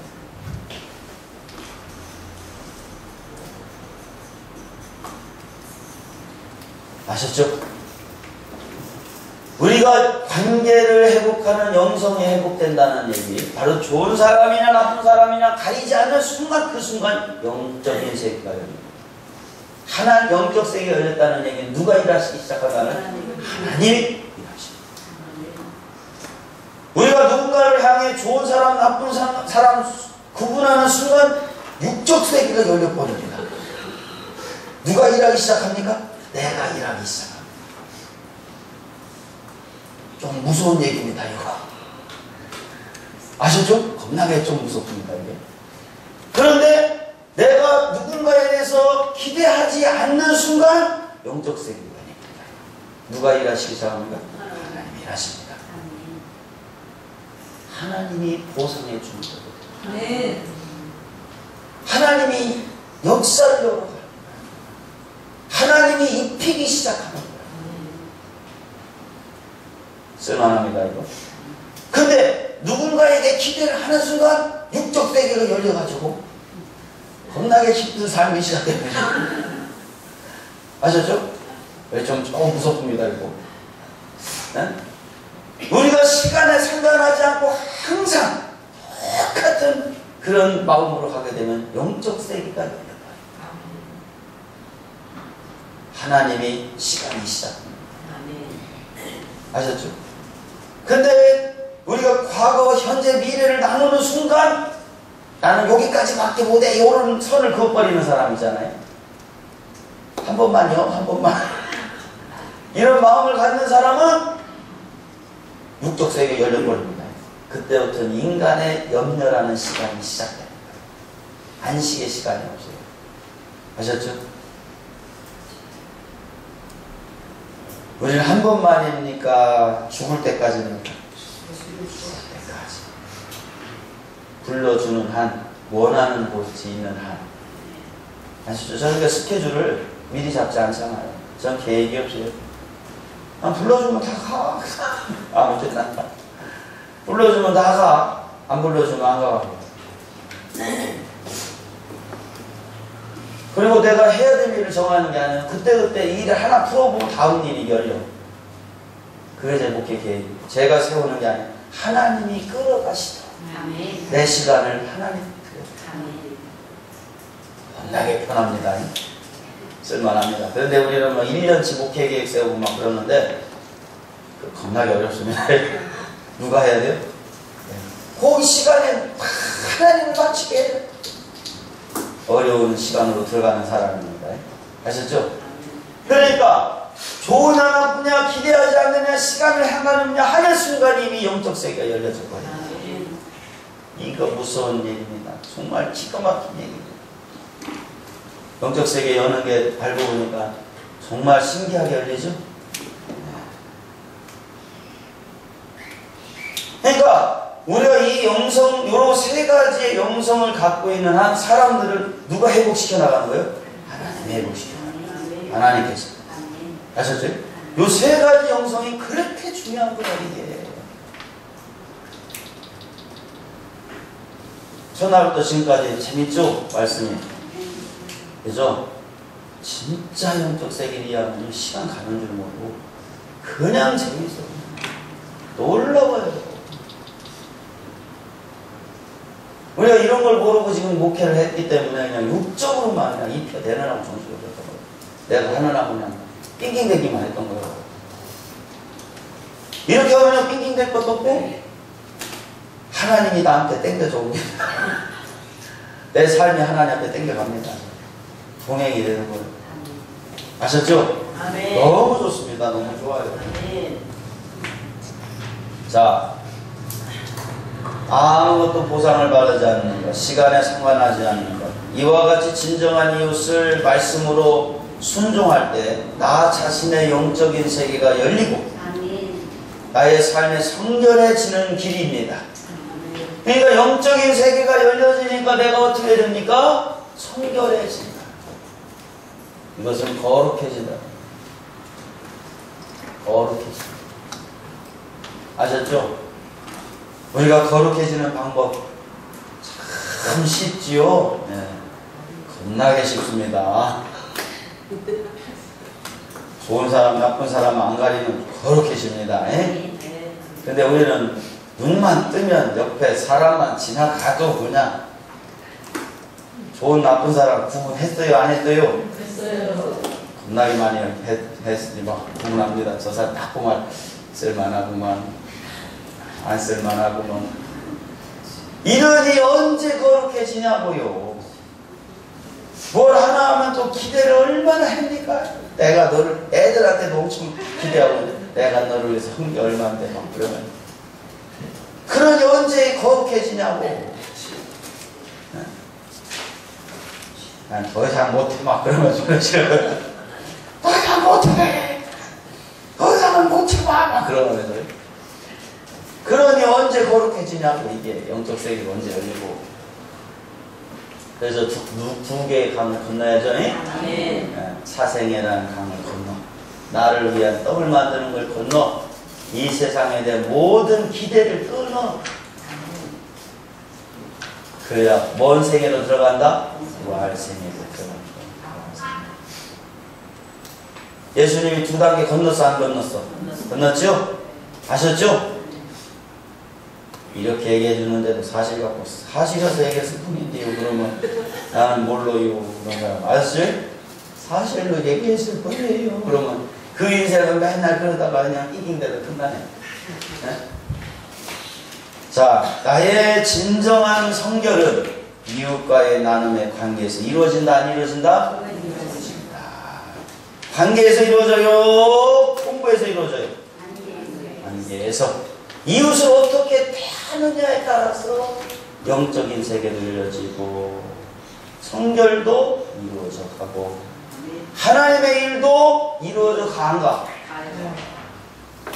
A: 아셨죠? 우리가 관계를 회복하는 영성이 회복된다는 얘기, 바로 좋은 사람이냐 나쁜 사람이냐 가리지 않는 순간, 그 순간 영적인 세계가 열립니다. 하나님 영적 세계가 열렸다는 얘기는 누가 일하시기 시작하다는 하나님이 일하십니다. 우리가 누군가를 향해 좋은 사람 나쁜 사람 구분하는 순간 육적 세계가 열려버립니다. 누가 일하기 시작합니까? 내가 일하기 시작합니다. 좀 무서운 얘기입니다, 이거. 아셨죠? 겁나게 좀 무섭습니다, 이게. 그런데 내가 누군가에 대해서 기대하지 않는 순간 영적 세계가 열립니다. 누가 일하시기 시작합니까? 하나님이 일하십니다. 하나님이 보상해 주는 거거든요. 네. 하나님이 역사를 열어가요. 하나님이 입히기 시작하는 거예요. 쓸만합니다, 이거. 근데 누군가에게 기대를 하는 순간 육적 세계가 열려가지고 겁나게 힘든 삶이 시작됩니다. 아셨죠? 좀 무섭습니다, 이거. 네? 우리가 시간에 상관하지 않고 항상 똑같은 그런 마음으로 가게 되면 영적 세계가 열려요. 하나님이 시간이시다. 아셨죠? 근데 우리가 과거, 현재, 미래를 나누는 순간 나는 여기까지밖에 못해 이런 선을 그어버리는 사람이잖아요. 한 번만요, 한 번만. 이런 마음을 갖는 사람은 육적 세계에 열려버립니다. 그때부터는 인간의 염려라는 시간이 시작됩니다. 안식의 시간이 없어요. 아셨죠? 우리는 한 번만입니까? 죽을 때까지입니까? 죽을 때까지. 불러주는 한, 원하는 곳이 있는 한. 아시죠? 저희가 스케줄을 미리 잡지 않잖아요. 전 계획이 없어요. 불러주면 다 가. 아무튼 불러주면 다 가. 안 불러주면 안 가. 그리고 내가 해야 될 일을 정하는 게 아니라 그때그때 일을 하나 풀어보면 다음 일이 열려. 그게 제 목회 계획이에요. 제가 세우는 게 아니라 하나님이 끌어가시다. 아멘. 내 시간을 하나님이 끌어가시다. 겁나게 편합니다. 쓸만합니다. 그런데 우리는 뭐 1년치 목회 계획 세우고 막 그러는데 겁나게 어렵습니다. 누가 해야 돼요? 그 시간에 하나님을 바치게 해야 돼요. 어려운 시간으로 들어가는 사람입니다. 아셨죠? 그러니까 좋으냐 나쁘냐 기대하지 않느냐 시간을 향하느냐 하는 순간 이미 영적 세계가 열려져 버려요. 이거 무서운 일입니다. 정말 기가 막힌 얘기입니다. 영적 세계 여는 게 알고 보니까 정말 신기하게 열리죠? 그러니까 우리가 이 영성, 요런 세 가지의 영성을 갖고 있는 한 사람들을 누가 회복시켜 나가는 거예요? 하나님이 회복시켜 나가는 거예요. 하나님께서. 아셨죠? 요 세 가지 영성이 그렇게 중요한 거야, 이게. 첫날부터 지금까지 재밌죠? 말씀이. 그죠? 진짜 영적 세계를 이해하면 시간 가는 줄 모르고 그냥 재밌어. 놀라워요. 우리가 이런 걸 모르고 지금 목회를 했기 때문에 그냥 육적으로만 그냥 입혀 내려라고 정수를 줬던 거예요. 내가 하느라고 그냥 낑낑대기만 했던 거예요. 이렇게 하면 낑낑댈 것도 없고 하나님이 나한테 땡겨줘 옵니다. 내 삶이 하나님 앞에 땡겨갑니다. 동행이 되는 거예요. 아셨죠? 아멘. 너무 좋습니다. 너무 좋아요. 아멘. 자, 아무것도 보상을 바라지 않는 것, 시간에 상관하지 않는 것, 이와 같이 진정한 이웃을 말씀으로 순종할 때 나 자신의 영적인 세계가 열리고 나의 삶이 성결해지는 길입니다. 그러니까 영적인 세계가 열려지니까 내가 어떻게 됩니까? 성결해진다. 이것은 거룩해진다. 거룩해진다. 아셨죠? 우리가 거룩해지는 방법 참 쉽지요? 네. 겁나게 쉽습니다. 좋은 사람, 나쁜 사람 안 가리는 거룩해집니다. 근데 우리는 눈만 뜨면 옆에 사람만 지나가도 그냥 좋은 나쁜 사람 구분했어요? 안 했어요? 했어요. 겁나게 많이 했으니 막 구분합니다. 저 사람 나쁘면 쓸만하구만 안 쓸만하구만. 이러니 언제 거룩해지냐고요. 뭘 하나 하면 또 기대를 얼마나 합니까? 내가 너를 애들한테도 엄청 기대하고 있는데 내가 너를 위해서 한 게 얼마인데 막 그러면 그러니 언제 거룩해지냐고. 난 더 이상 못해 막 그러면서 그러시는 더 이상 못해 더 이상은 못해봐 막 그러면서 그러니 언제 거룩해지냐고. 이게 영적 세계가 언제 열리고. 그래서 두 개의 강을 건너야죠. 네. 사생애라는 강을 건너 나를 위한 떡을 만드는 걸 건너 이 세상에 대한 모든 기대를 끊어. 그래야 뭔 세계로 들어간다? 부활 세계로 들어간다. 예수님이 2단계 건넜어, 안 건넜어? 건넜죠? 아셨죠? 이렇게 얘기해 주는데도 사실 갖고 사실에서 얘기했을 뿐인데요. 그러면 나는 몰라요. 그런 사람 아셨어요? 사실로 얘기했을 뿐이에요. 그러면 그 인생은 맨날 그러다가 그냥 이긴 대로 끝나네. 네? 자, 나의 진정한 성결은 이웃과의 나눔의 관계에서 이루어진다, 안 이루어진다? 이루어진다. 관계에서 이루어져요? 공부에서 이루어져요? 관계에서. 이웃을 어떻게 대하느냐에 따라서 영적인 세계도 이루어지고 성결도 이루어져 가고 하나님의 일도 이루어져 가는가?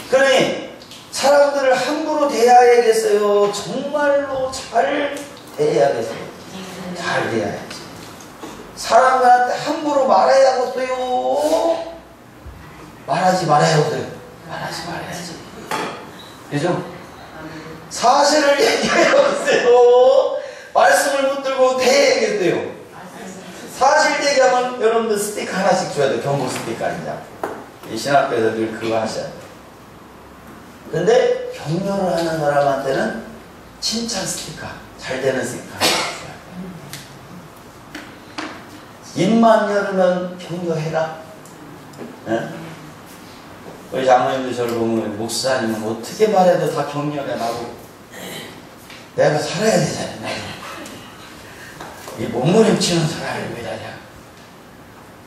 A: 그러니 사람들을 함부로 대해야겠어요? 정말로 잘 대해야겠어요? 잘 대해야지. 사람들한테 함부로 말해야겠어요? 말하지 말아야겠어요? 말하지 말아야지. 그죠? 사실을 얘기해야겠어요? 말씀을 붙들고 대해야겠어요? 사실 얘기하면 여러분들 스티커 하나씩 줘야 돼요. 경고 스티커 아니냐. 이 신학교에서 늘 그거 하셔야 돼요. 근데 격려를 하는 사람한테는 칭찬 스티커, 잘 되는 스티커 줘야 돼요. 입만 열으면 격려해라. 네? 우리 장로님들 저를 보면 목사님은 어떻게 말해도 다 격려가 나고 내가 살아야 되잖아. 이 몸부림치는 사람을 왜 하냐.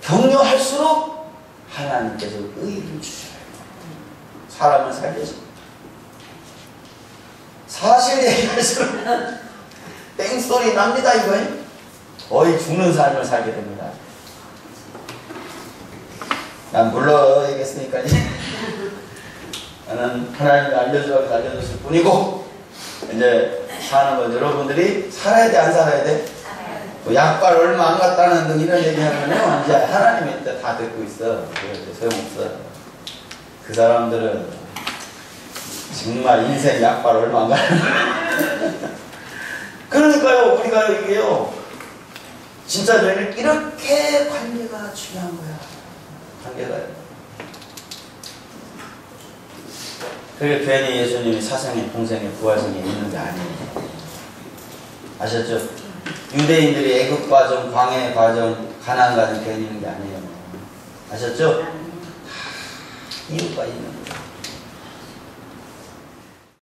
A: 격려할수록 하나님께서 의의를 주셔요. 사람을 살려서 사실 얘기할수록 땡소리 납니다. 이거는 거의 죽는 삶을 살게 됩니다. 난 물러야겠으니까 나는 하나님이 알려주라고 알려줬을 뿐이고 이제 사는 건 여러분들이 살아야 돼, 안 살아야 돼? 뭐 약발 얼마 안 갔다는 등 이런 얘기하면요 이제 하나님이 이제 다 듣고 있어. 그래서 소용없어. 그 사람들은 정말 인생 약발 얼마 안 가는 그러니까요 우리가 이게요 진짜 저희는 이렇게 관계가 중요한 거야. 관계가요. 그게 괜히 예수님이 사생에 공생에 부활생에 있는 게 아니에요. 아셨죠? 유대인들이 애국 과정, 광해 과정, 가나안 과정 괜히 있는 게 아니에요. 아셨죠? 다 이유가 있는 거예요.